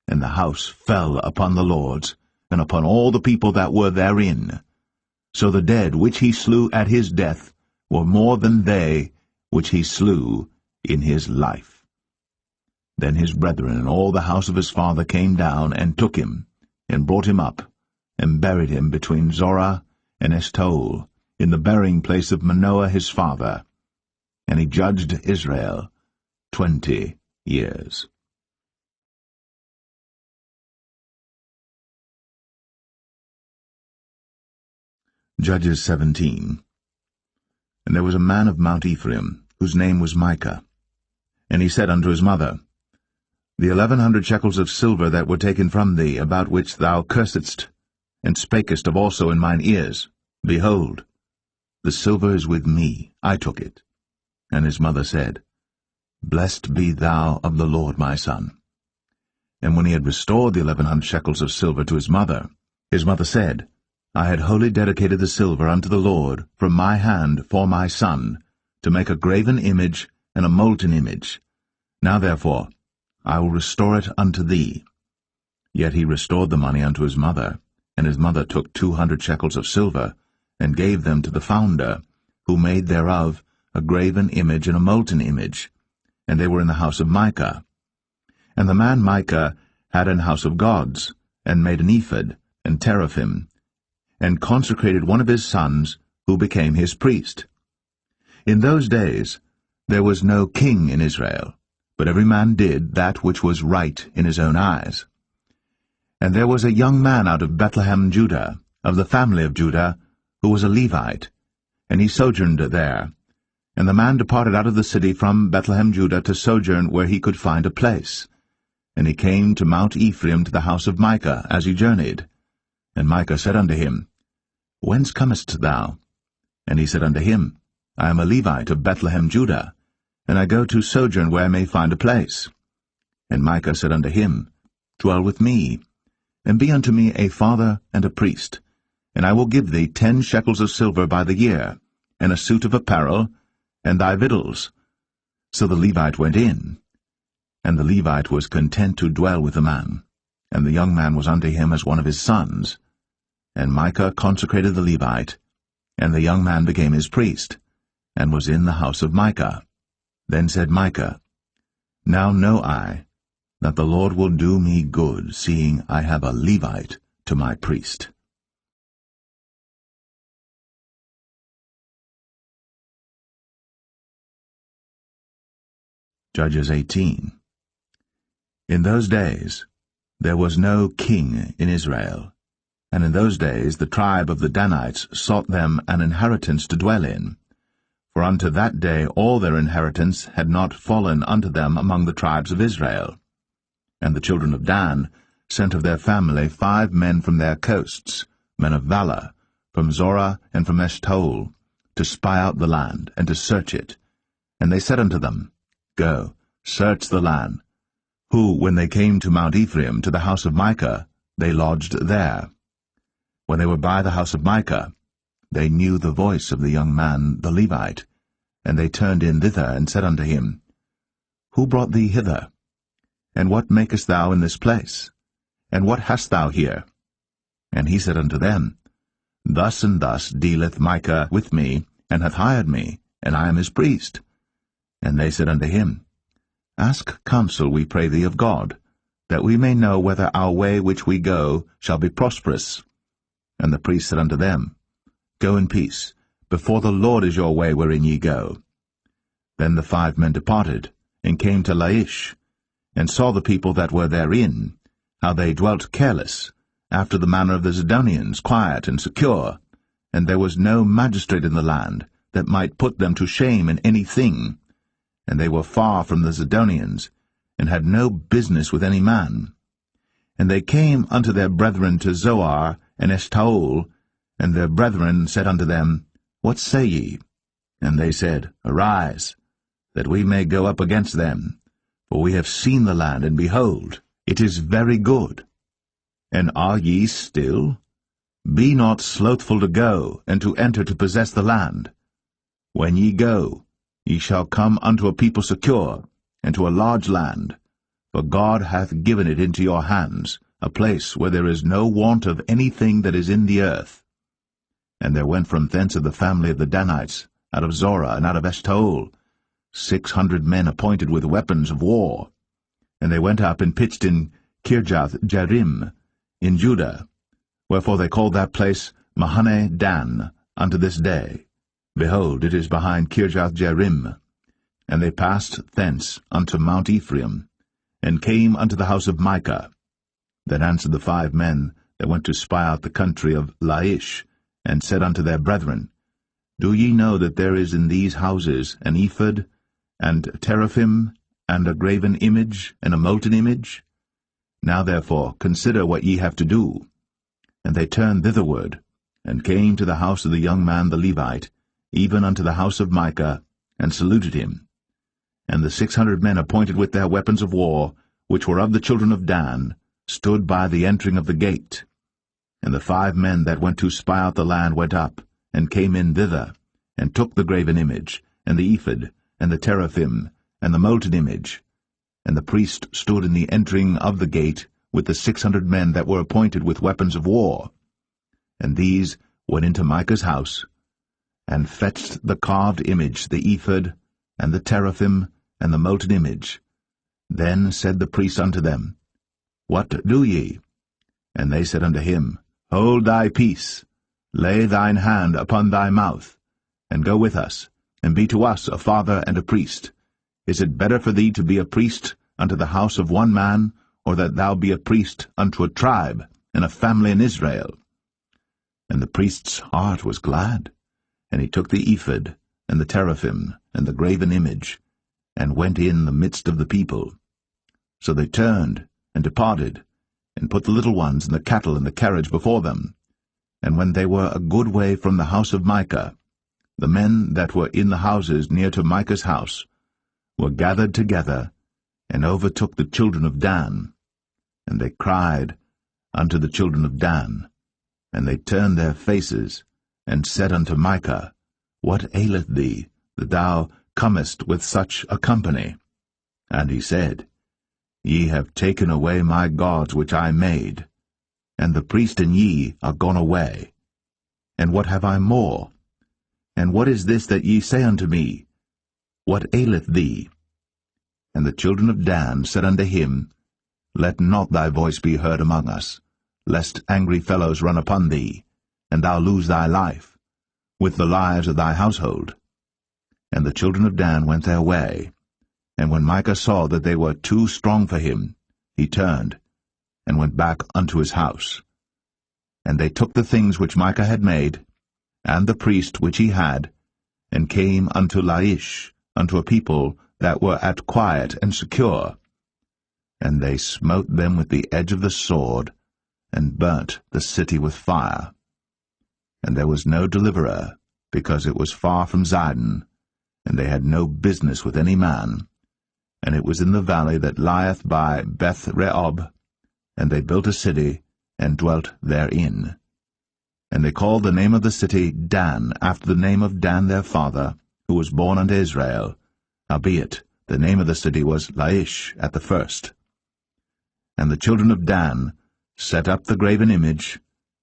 S1: And the house fell upon the lords, and upon all the people that were therein. So the dead which he slew at his death were more than they which he slew in his life. Then his brethren and all the house of his father came down, and took him, and brought him up, and buried him between Zorah and Eshtaol, in the burying place of Manoah his father. And he judged Israel 20 years. Judges 17. And there was a man of Mount Ephraim, whose name was Micah. And he said unto his mother, The 1100 shekels of silver that were taken from thee, about which thou cursedst, and spakest of also in mine ears, behold, the silver is with me, I took it. And his mother said, Blessed be thou of the Lord, my son. And when he had restored the 1100 shekels of silver to his mother said, I had wholly dedicated the silver unto the Lord from my hand for my son, to make a graven image and a molten image. Now therefore I will restore it unto thee. Yet he restored the money unto his mother, and his mother took 200 shekels of silver, and gave them to the founder, who made thereof a graven image and a molten image, and they were in the house of Micah. And the man Micah had an house of gods, and made an ephod, and teraphim, and consecrated one of his sons, who became his priest. In those days there was no king in Israel, but every man did that which was right in his own eyes. And there was a young man out of Bethlehem, Judah, of the family of Judah, who was a Levite, and he sojourned there. And the man departed out of the city from Bethlehem, Judah, to sojourn where he could find a place. And he came to Mount Ephraim, to the house of Micah, as he journeyed. And Micah said unto him, Whence comest thou? And he said unto him, I am a Levite of Bethlehem, Judah, and I go to sojourn where I may find a place. And Micah said unto him, Dwell with me, and be unto me a father and a priest, and I will give thee 10 shekels of silver by the year, and a suit of apparel, and thy victuals. So the Levite went in, and the Levite was content to dwell with the man, and the young man was unto him as one of his sons. And Micah consecrated the Levite, and the young man became his priest, and was in the house of Micah. Then said Micah, Now know I that the Lord will do me good, seeing I have a Levite to my priest. Judges 18. In those days there was no king in Israel, and in those days the tribe of the Danites sought them an inheritance to dwell in. For unto that day all their inheritance had not fallen unto them among the tribes of Israel. And the children of Dan sent of their family 5 men from their coasts, men of valor, from Zorah and from Eshtaol, to spy out the land, and to search it. And they said unto them, Go, search the land. Who, when they came to Mount Ephraim, to the house of Micah, they lodged there. When they were by the house of Micah, they knew the voice of the young man the Levite, and they turned in thither, and said unto him, Who brought thee hither? And what makest thou in this place? And what hast thou here? And he said unto them, Thus and thus dealeth Micah with me, and hath hired me, and I am his priest. And they said unto him, Ask counsel, we pray thee, of God, that we may know whether our way which we go shall be prosperous. And the priest said unto them, Go in peace, before the Lord is your way wherein ye go. Then the 5 men departed, and came to Laish, and saw the people that were therein, how they dwelt careless, after the manner of the Zidonians, quiet and secure, and there was no magistrate in the land that might put them to shame in any thing. And they were far from the Zidonians, and had no business with any man. And they came unto their brethren to Zoar and Eshtaol, and their brethren said unto them, What say ye? And they said, Arise, that we may go up against them, for we have seen the land, and behold, it is very good. And are ye still? Be not slothful to go, and to enter to possess the land. When ye go, ye shall come unto a people secure, and to a large land, for God hath given it into your hands, a place where there is no want of anything that is in the earth. And there went from thence of the family of the Danites, out of Zorah and out of Eshtaol, 600 men appointed with weapons of war. And they went up and pitched in Kirjath-jearim, in Judah, wherefore they called that place Mahane Dan unto this day. Behold, it is behind Kirjath-jearim. And they passed thence unto Mount Ephraim, and came unto the house of Micah. Then answered the 5 men that went to spy out the country of Laish, and said unto their brethren, Do ye know that there is in these houses an ephod, and teraphim, and a graven image, and a molten image? Now therefore consider what ye have to do. And they turned thitherward, and came to the house of the young man the Levite, even unto the house of Micah, and saluted him. And the 600 men appointed with their weapons of war, which were of the children of Dan, stood by the entering of the gate. And the 5 men that went to spy out the land went up, and came in thither, and took the graven image, and the ephod, and the teraphim, and the molten image. And the priest stood in the entering of the gate with the 600 men that were appointed with weapons of war. And these went into Micah's house, and fetched the carved image, the ephod, and the teraphim, and the molten image. Then said the priest unto them, What do ye? And they said unto him, Hold thy peace, lay thine hand upon thy mouth, and go with us, and be to us a father and a priest. Is it better for thee to be a priest unto the house of one man, or that thou be a priest unto a tribe and a family in Israel? And the priest's heart was glad, and he took the ephod, and the teraphim, and the graven image, and went in the midst of the people. So they turned, and departed, and put the little ones and the cattle in the carriage before them. And when they were a good way from the house of Micah, the men that were in the houses near to Micah's house were gathered together, and overtook the children of Dan. And they cried unto the children of Dan, and they turned their faces, and said unto Micah, What aileth thee, that thou comest with such a company? And he said, Ye have taken away my gods which I made, and the priest and ye are gone away. And what have I more? And what is this that ye say unto me? What aileth thee? And the children of Dan said unto him, Let not thy voice be heard among us, lest angry fellows run upon thee, and thou lose thy life, with the lives of thy household. And the children of Dan went their way. And when Micah saw that they were too strong for him, he turned, and went back unto his house. And they took the things which Micah had made, and the priest which he had, and came unto Laish, unto a people that were at quiet and secure. And they smote them with the edge of the sword, and burnt the city with fire. And there was no deliverer, because it was far from Zidon, and they had no business with any man. And it was in the valley that lieth by Beth-rehob, and they built a city, and dwelt therein. And they called the name of the city Dan, after the name of Dan their father, who was born unto Israel. Howbeit, the name of the city was Laish at the first. And the children of Dan set up the graven image,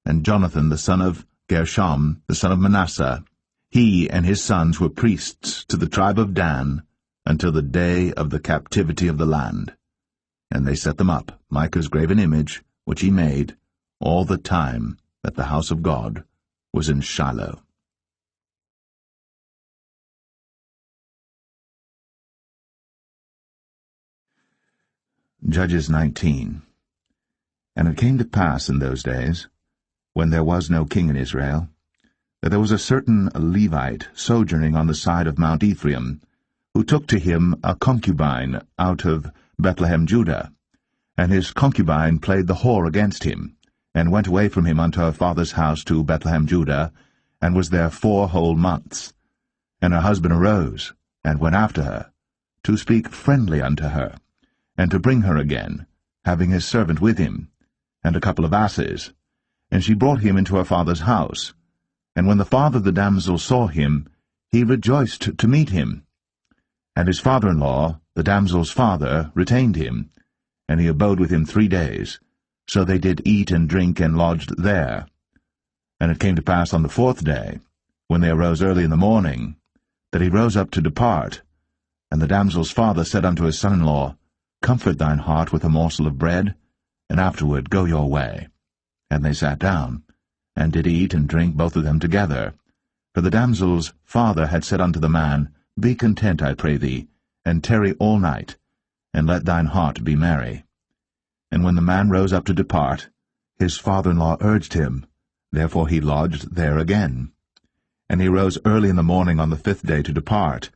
S1: and Jonathan the son of Gershom, the son of Manasseh, he and his sons were priests to the tribe of Dan, until the day of the captivity of the land. And they set them up, Micah's graven image, which he made, all the time that the house of God was in Shiloh. Judges 19. And it came to pass in those days, when there was no king in Israel, that there was a certain Levite sojourning on the side of Mount Ephraim, who took to him a concubine out of Bethlehem, Judah. And his concubine played the whore against him, and went away from him unto her father's house to Bethlehem, Judah, and was there 4 whole months. And her husband arose, and went after her, to speak friendly unto her, and to bring her again, having his servant with him, and a couple of asses. And she brought him into her father's house. And when the father of the damsel saw him, he rejoiced to meet him. And his father-in-law, the damsel's father, retained him, and he abode with him 3 days. So they did eat and drink, and lodged there. And it came to pass on the 4th day, when they arose early in the morning, that he rose up to depart. And the damsel's father said unto his son-in-law, Comfort thine heart with a morsel of bread, and afterward go your way. And they sat down, and did eat and drink both of them together. For the damsel's father had said unto the man, Be content, I pray thee, and tarry all night, and let thine heart be merry. And when the man rose up to depart, his father-in-law urged him, therefore he lodged there again. And he rose early in the morning on the 5th day to depart.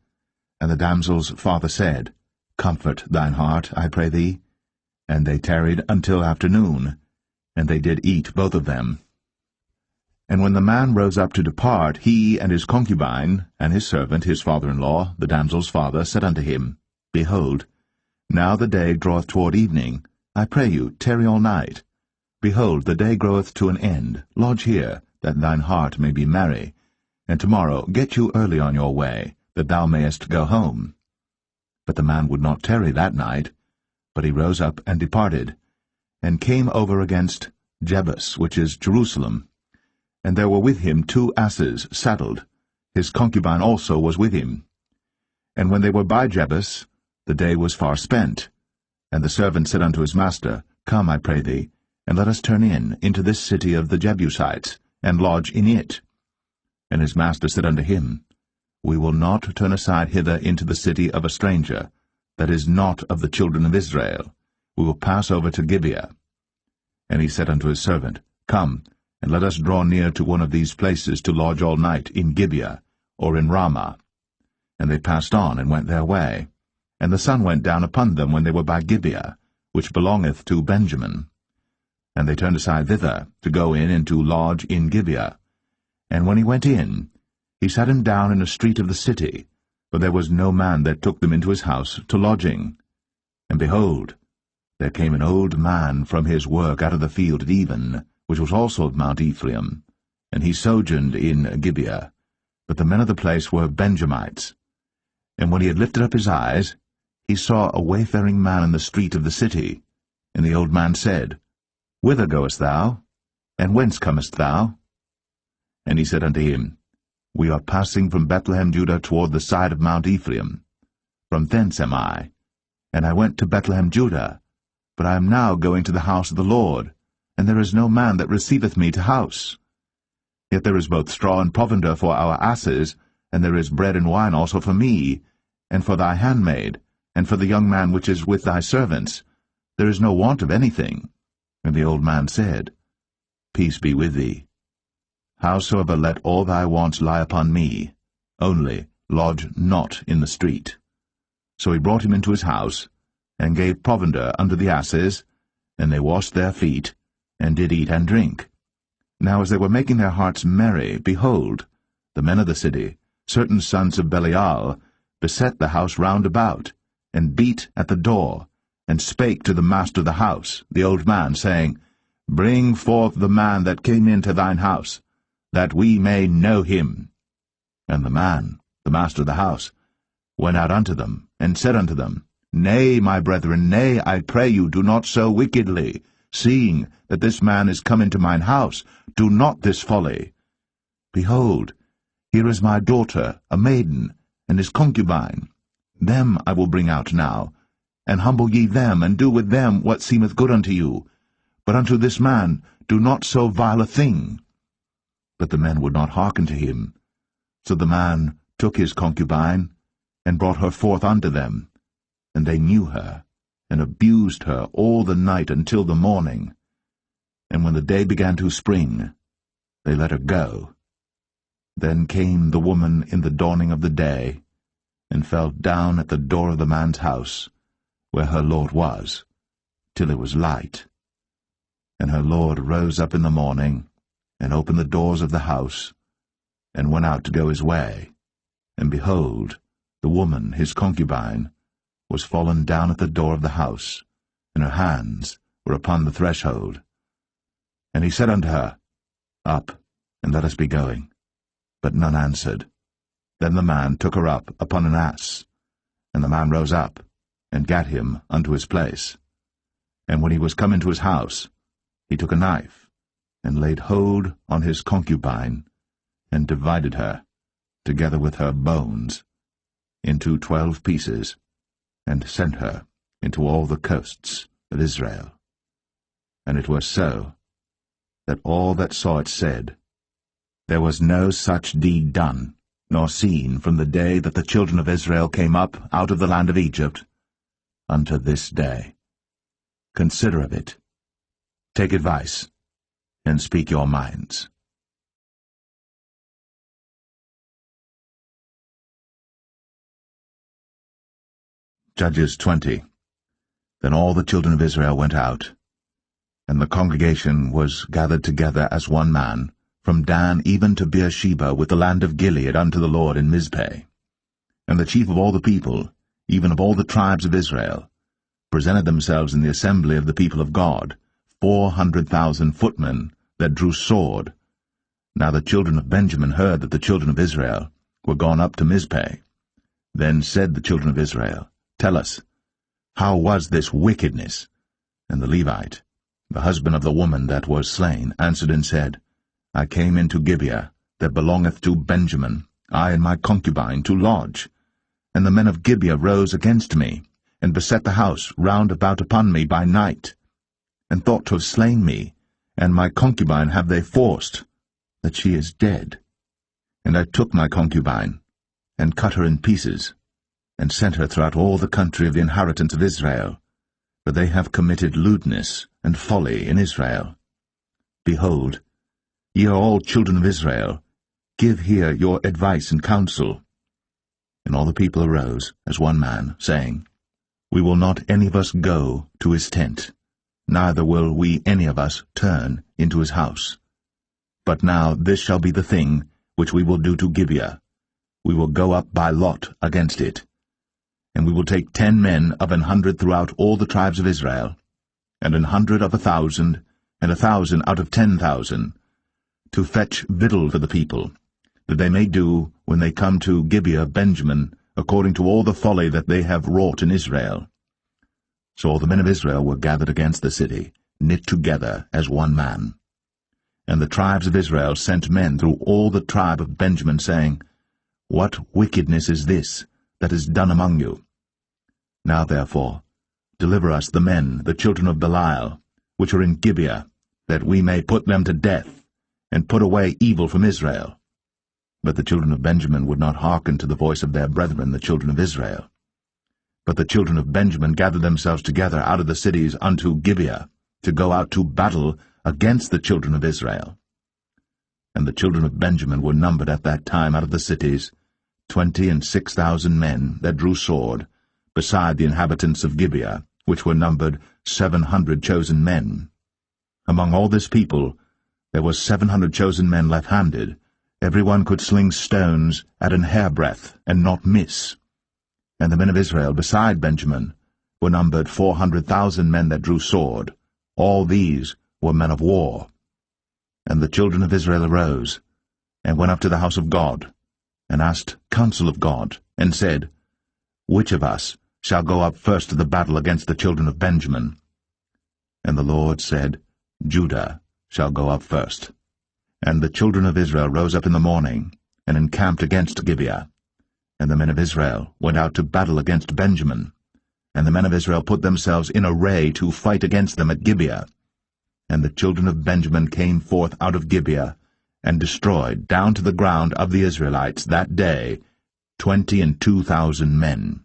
S1: And the damsel's father said, Comfort thine heart, I pray thee. And they tarried until afternoon, and they did eat both of them. And when the man rose up to depart, he and his concubine, and his servant, his father-in-law, the damsel's father, said unto him, Behold, now the day draweth toward evening. I pray you, tarry all night. Behold, the day groweth to an end. Lodge here, that thine heart may be merry. And tomorrow get you early on your way, that thou mayest go home. But the man would not tarry that night, but he rose up and departed, and came over against Jebus, which is Jerusalem. And there were with him 2 asses saddled. His concubine also was with him. And when they were by Jebus, the day was far spent. And the servant said unto his master, Come, I pray thee, and let us turn into this city of the Jebusites, and lodge in it. And his master said unto him, We will not turn aside hither into the city of a stranger, that is not of the children of Israel. We will pass over to Gibeah. And he said unto his servant, Come, and let us draw near to one of these places to lodge all night in Gibeah, or in Ramah. And they passed on, and went their way. And the sun went down upon them when they were by Gibeah, which belongeth to Benjamin. And they turned aside thither, to go in and to lodge in Gibeah. And when he went in, he sat him down in a street of the city, for there was no man that took them into his house to lodging. And behold, there came an old man from his work out of the field at even, which was also of Mount Ephraim, and he sojourned in Gibeah. But the men of the place were Benjamites. And when he had lifted up his eyes, he saw a wayfaring man in the street of the city. And the old man said, Whither goest thou? And whence comest thou? And he said unto him, We are passing from Bethlehem, Judah, toward the side of Mount Ephraim. From thence am I. And I went to Bethlehem, Judah. But I am now going to the house of the Lord, and there is no man that receiveth me to house. Yet there is both straw and provender for our asses, and there is bread and wine also for me, and for thy handmaid, and for the young man which is with thy servants. There is no want of anything. And the old man said, Peace be with thee. Howsoever let all thy wants lie upon me, only lodge not in the street. So he brought him into his house, and gave provender unto the asses, and they washed their feet, and did eat and drink. Now as they were making their hearts merry, behold, the men of the city, certain sons of Belial, beset the house round about, and beat at the door, and spake to the master of the house, the old man, saying, Bring forth the man that came into thine house, that we may know him. And the man, the master of the house, went out unto them, and said unto them, Nay, my brethren, nay, I pray you, do not so wickedly. Seeing that this man is come into mine house, do not this folly. Behold, here is my daughter, a maiden, and his concubine. Them I will bring out now, and humble ye them, and do with them what seemeth good unto you. But unto this man do not so vile a thing. But the men would not hearken to him. So the man took his concubine, and brought her forth unto them. And they knew her, and abused her all the night until the morning. And when the day began to spring, they let her go. Then came the woman in the dawning of the day, and fell down at the door of the man's house, where her lord was, till it was light. And her lord rose up in the morning, and opened the doors of the house, and went out to go his way. And behold, the woman, his concubine, was fallen down at the door of the house, and her hands were upon the threshold. And he said unto her, Up, and let us be going. But none answered. Then the man took her up upon an ass, and the man rose up, and gat him unto his place. And when he was come into his house, he took a knife, and laid hold on his concubine, and divided her, together with her bones, into 12 pieces, and sent her into all the coasts of Israel. And it was so, that all that saw it said, There was no such deed done, nor seen from the day that the children of Israel came up out of the land of Egypt, unto this day. Consider of it, take advice, and speak your minds. Judges 20. Then all the children of Israel went out, and the congregation was gathered together as one man, from Dan even to Beersheba, with the land of Gilead, unto the Lord in Mizpeh. And the chief of all the people, even of all the tribes of Israel, presented themselves in the assembly of the people of God, 400,000 footmen that drew sword. Now the children of Benjamin heard that the children of Israel were gone up to Mizpeh. Then said the children of Israel, Tell us, how was this wickedness? And the Levite, the husband of the woman that was slain, answered and said, I came into Gibeah, that belongeth to Benjamin, I and my concubine, to lodge. And the men of Gibeah rose against me, and beset the house round about upon me by night, and thought to have slain me, and my concubine have they forced, that she is dead. And I took my concubine, and cut her in pieces, and sent her throughout all the country of the inheritance of Israel, for they have committed lewdness and folly in Israel. Behold, ye are all children of Israel, give here your advice and counsel. And all the people arose as one man, saying, We will not any of us go to his tent, neither will we any of us turn into his house. But now this shall be the thing which we will do to Gibeah. We will go up by lot against it. And we will take 10 men of 100 throughout all the tribes of Israel, and 100 of 1,000, and 1,000 out of 10,000, to fetch victual for the people, that they may do, when they come to Gibeah of Benjamin, according to all the folly that they have wrought in Israel. So all the men of Israel were gathered against the city, knit together as one man. And the tribes of Israel sent men through all the tribe of Benjamin, saying, What wickedness is this that is done among you? Now therefore, deliver us the men, the children of Belial, which are in Gibeah, that we may put them to death, and put away evil from Israel. But the children of Benjamin would not hearken to the voice of their brethren, the children of Israel. But the children of Benjamin gathered themselves together out of the cities unto Gibeah, to go out to battle against the children of Israel. And the children of Benjamin were numbered at that time out of the cities 26,000 men that drew sword, beside the inhabitants of Gibeah, which were numbered 700 chosen men. Among all this people there were 700 chosen men left-handed. Every one could sling stones at an hairbreadth, and not miss. And the men of Israel beside Benjamin were numbered 400,000 men that drew sword. All these were men of war. And the children of Israel arose, and went up to the house of God, and asked counsel of God, and said, Which of us shall go up first to the battle against the children of Benjamin? And the Lord said, Judah shall go up first. And the children of Israel rose up in the morning, and encamped against Gibeah. And the men of Israel went out to battle against Benjamin. And the men of Israel put themselves in array to fight against them at Gibeah. And the children of Benjamin came forth out of Gibeah, and destroyed down to the ground of the Israelites that day 22,000 men.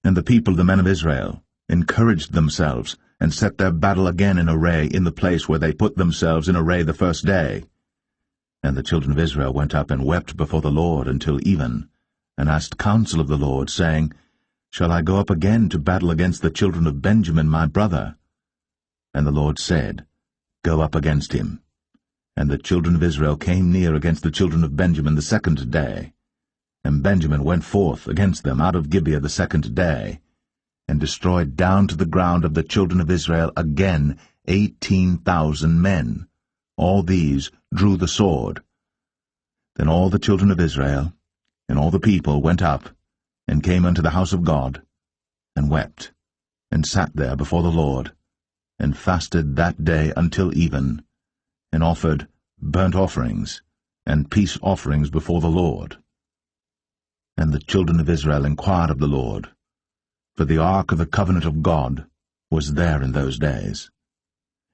S1: And the people, the men of Israel, encouraged themselves, and set their battle again in array in the place where they put themselves in array the first day. And the children of Israel went up and wept before the Lord until even, and asked counsel of the Lord, saying, Shall I go up again to battle against the children of Benjamin my brother? And the Lord said, Go up against him. And the children of Israel came near against the children of Benjamin the second day. And Benjamin went forth against them out of Gibeah the second day, and destroyed down to the ground of the children of Israel again 18,000 men. All these drew the sword. Then all the children of Israel and all the people went up, and came unto the house of God, and wept, and sat there before the Lord, and fasted that day until even, and offered burnt offerings and peace offerings before the Lord. And the children of Israel inquired of the Lord, for the ark of the covenant of God was there in those days.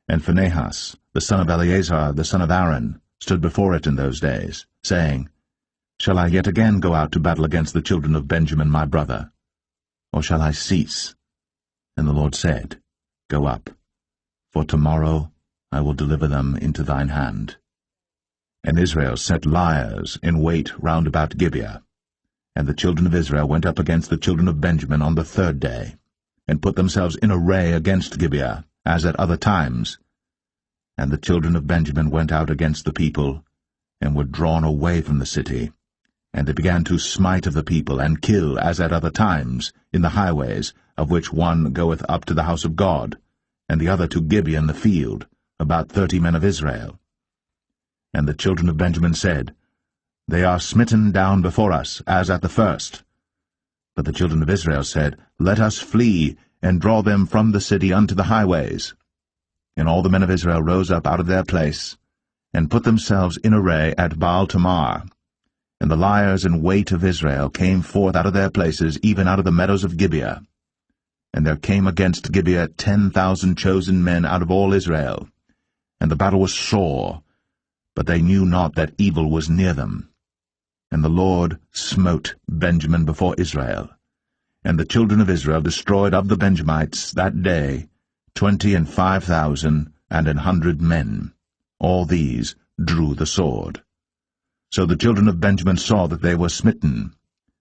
S1: And Phinehas, the son of Eleazar, the son of Aaron, stood before it in those days, saying, Shall I yet again go out to battle against the children of Benjamin my brother? Or shall I cease? And the Lord said, Go up, for tomorrow I will deliver them into thine hand. And Israel set liers in wait round about Gibeah. And the children of Israel went up against the children of Benjamin on the third day, and put themselves in array against Gibeah, as at other times. And the children of Benjamin went out against the people, and were drawn away from the city. And they began to smite of the people, and kill, as at other times, in the highways, of which one goeth up to the house of God, and the other to Gibeah in the field, about 30 men of Israel. And the children of Benjamin said, They are smitten down before us, as at the first. But the children of Israel said, Let us flee, and draw them from the city unto the highways. And all the men of Israel rose up out of their place, and put themselves in array at Baal-Tamar. And the liers in wait of Israel came forth out of their places, even out of the meadows of Gibeah. And there came against Gibeah 10,000 chosen men out of all Israel. And the battle was sore, but they knew not that evil was near them. And the Lord smote Benjamin before Israel. And the children of Israel destroyed of the Benjamites that day 25,000 and 100 men. All these drew the sword. So the children of Benjamin saw that they were smitten,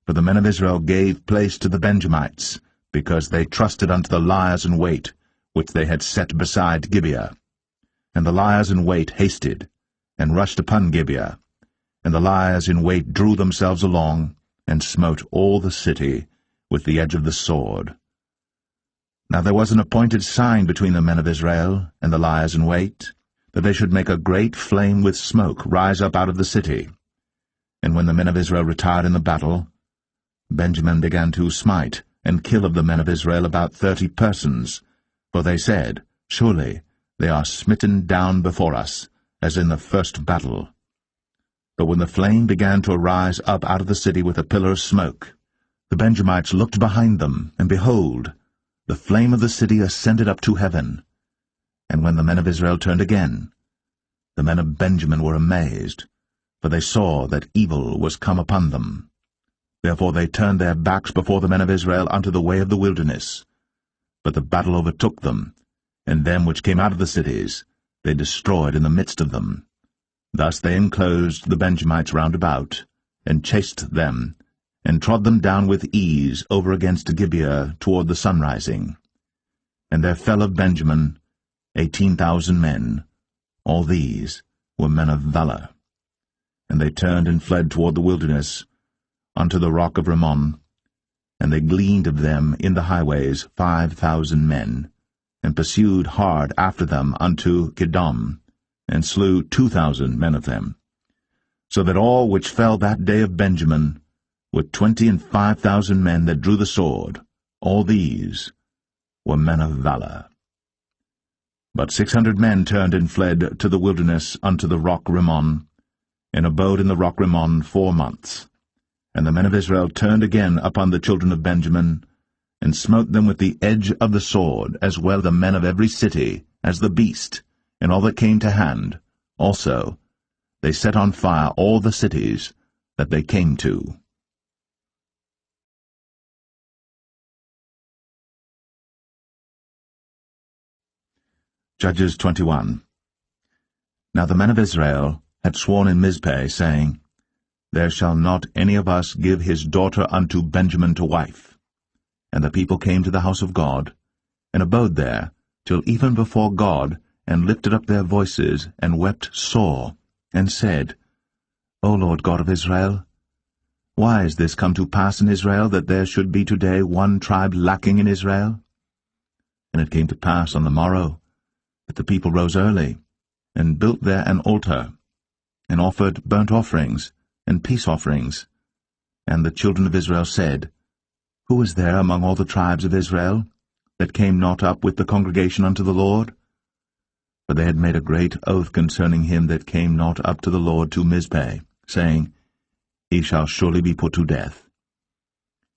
S1: for the men of Israel gave place to the Benjamites, because they trusted unto the liers in wait, which they had set beside Gibeah. And the liers in wait hasted, and rushed upon Gibeah. And the liers in wait drew themselves along, and smote all the city with the edge of the sword. Now there was an appointed sign between the men of Israel and the liers in wait, that they should make a great flame with smoke rise up out of the city. And when the men of Israel retired in the battle, Benjamin began to smite and kill of the men of Israel about 30 persons, for they said, Surely they are smitten down before us, as in the first battle. But when the flame began to arise up out of the city with a pillar of smoke, the Benjamites looked behind them, and behold, the flame of the city ascended up to heaven. And when the men of Israel turned again, the men of Benjamin were amazed, for they saw that evil was come upon them. Therefore they turned their backs before the men of Israel unto the way of the wilderness. But the battle overtook them, and them which came out of the cities they destroyed in the midst of them. Thus they enclosed the Benjamites round about, and chased them, and trod them down with ease over against Gibeah toward the sunrising. And there fell of Benjamin 18,000 men. All these were men of valor. And they turned and fled toward the wilderness, unto the rock of Rimmon. And they gleaned of them in the highways 5,000 men, and pursued hard after them unto Kidom, and slew 2,000 men of them. So that all which fell that day of Benjamin were 25,000 men that drew the sword. All these were men of valor. But 600 men turned and fled to the wilderness unto the rock Rimmon, and abode in the rock Rimmon 4 months. And the men of Israel turned again upon the children of Benjamin, and smote them with the edge of the sword, as well the men of every city as the beast, and all that came to hand. Also they set on fire all the cities that they came to. Judges 21. Now the men of Israel had sworn in Mizpeh, saying, There shall not any of us give his daughter unto Benjamin to wife. And the people came to the house of God, and abode there, till even before God, and lifted up their voices, and wept sore, and said, O Lord God of Israel, why is this come to pass in Israel, that there should be today one tribe lacking in Israel? And it came to pass on the morrow, that the people rose early, and built there an altar, and offered burnt offerings, and peace offerings. And the children of Israel said, Who is there among all the tribes of Israel, that came not up with the congregation unto the Lord? For they had made a great oath concerning him that came not up to the Lord to Mizpeh, saying, He shall surely be put to death.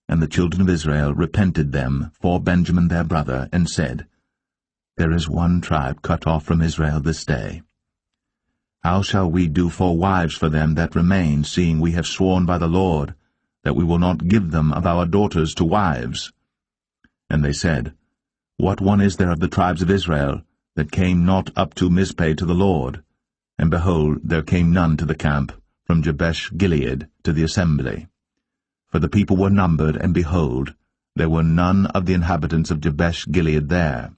S1: And the children of Israel repented them for Benjamin their brother, and said, There is one tribe cut off from Israel this day. How shall we do for wives for them that remain, seeing we have sworn by the Lord, that we will not give them of our daughters to wives? And they said, What one is there of the tribes of Israel, that came not up to Mizpeh to the Lord? And behold, there came none to the camp, from Jabesh-Gilead to the assembly. For the people were numbered, and behold, there were none of the inhabitants of Jabesh-Gilead there.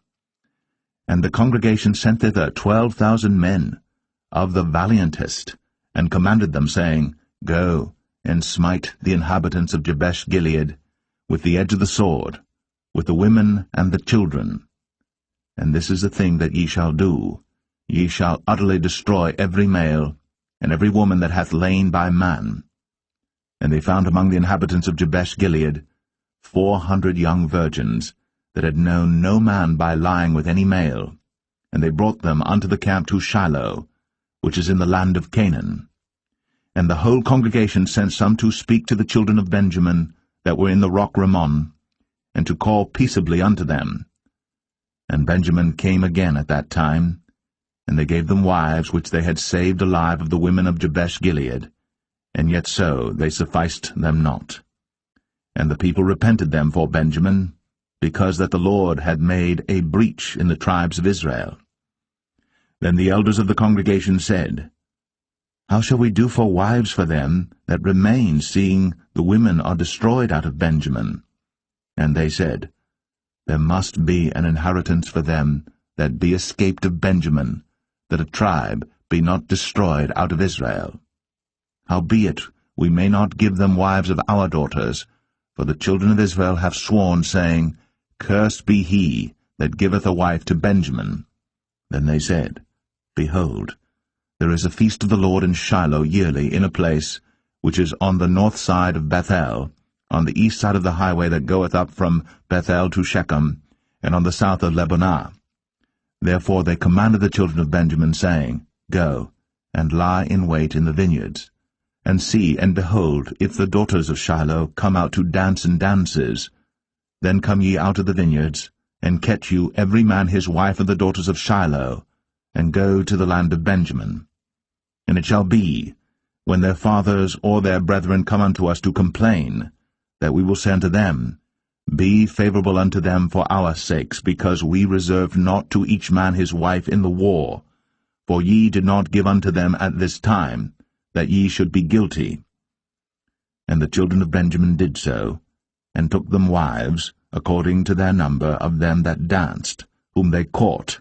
S1: And the congregation sent thither 12,000 men, of the valiantest, and commanded them, saying, Go, and smite the inhabitants of Jabesh-Gilead with the edge of the sword, with the women and the children. And this is the thing that ye shall do. Ye shall utterly destroy every male, and every woman that hath lain by man. And they found among the inhabitants of Jabesh-Gilead 400 young virgins, that had known no man by lying with any male. And they brought them unto the camp to Shiloh, which is in the land of Canaan. And the whole congregation sent some to speak to the children of Benjamin, that were in the rock Rimmon, and to call peaceably unto them. And Benjamin came again at that time, and they gave them wives which they had saved alive of the women of Jabesh-Gilead, and yet so they sufficed them not. And the people repented them for Benjamin, because that the Lord had made a breach in the tribes of Israel. Then the elders of the congregation said, How shall we do for wives for them that remain, seeing the women are destroyed out of Benjamin? And they said, There must be an inheritance for them that be escaped of Benjamin, that a tribe be not destroyed out of Israel. Howbeit we may not give them wives of our daughters, for the children of Israel have sworn, saying, Cursed be he that giveth a wife to Benjamin. Then they said, Behold, there is a feast of the Lord in Shiloh yearly, in a place which is on the north side of Bethel, on the east side of the highway that goeth up from Bethel to Shechem, and on the south of Lebonah. Therefore they commanded the children of Benjamin, saying, Go, and lie in wait in the vineyards, and see, and behold, if the daughters of Shiloh come out to dance in dances, then come ye out of the vineyards, and catch you every man his wife of the daughters of Shiloh, and go to the land of Benjamin. And it shall be, when their fathers or their brethren come unto us to complain, that we will say unto them, Be favorable unto them for our sakes, because we reserved not to each man his wife in the war, for ye did not give unto them at this time, that ye should be guilty. And the children of Benjamin did so, and took them wives, according to their number of them that danced, whom they caught,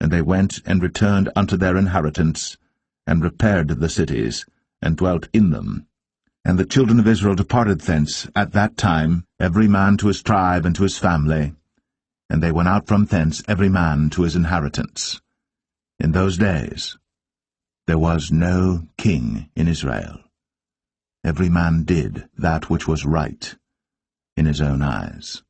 S1: and they went and returned unto their inheritance, and repaired the cities, and dwelt in them. And the children of Israel departed thence at that time, every man to his tribe and to his family, and they went out from thence every man to his inheritance. In those days there was no king in Israel. Every man did that which was right in his own eyes.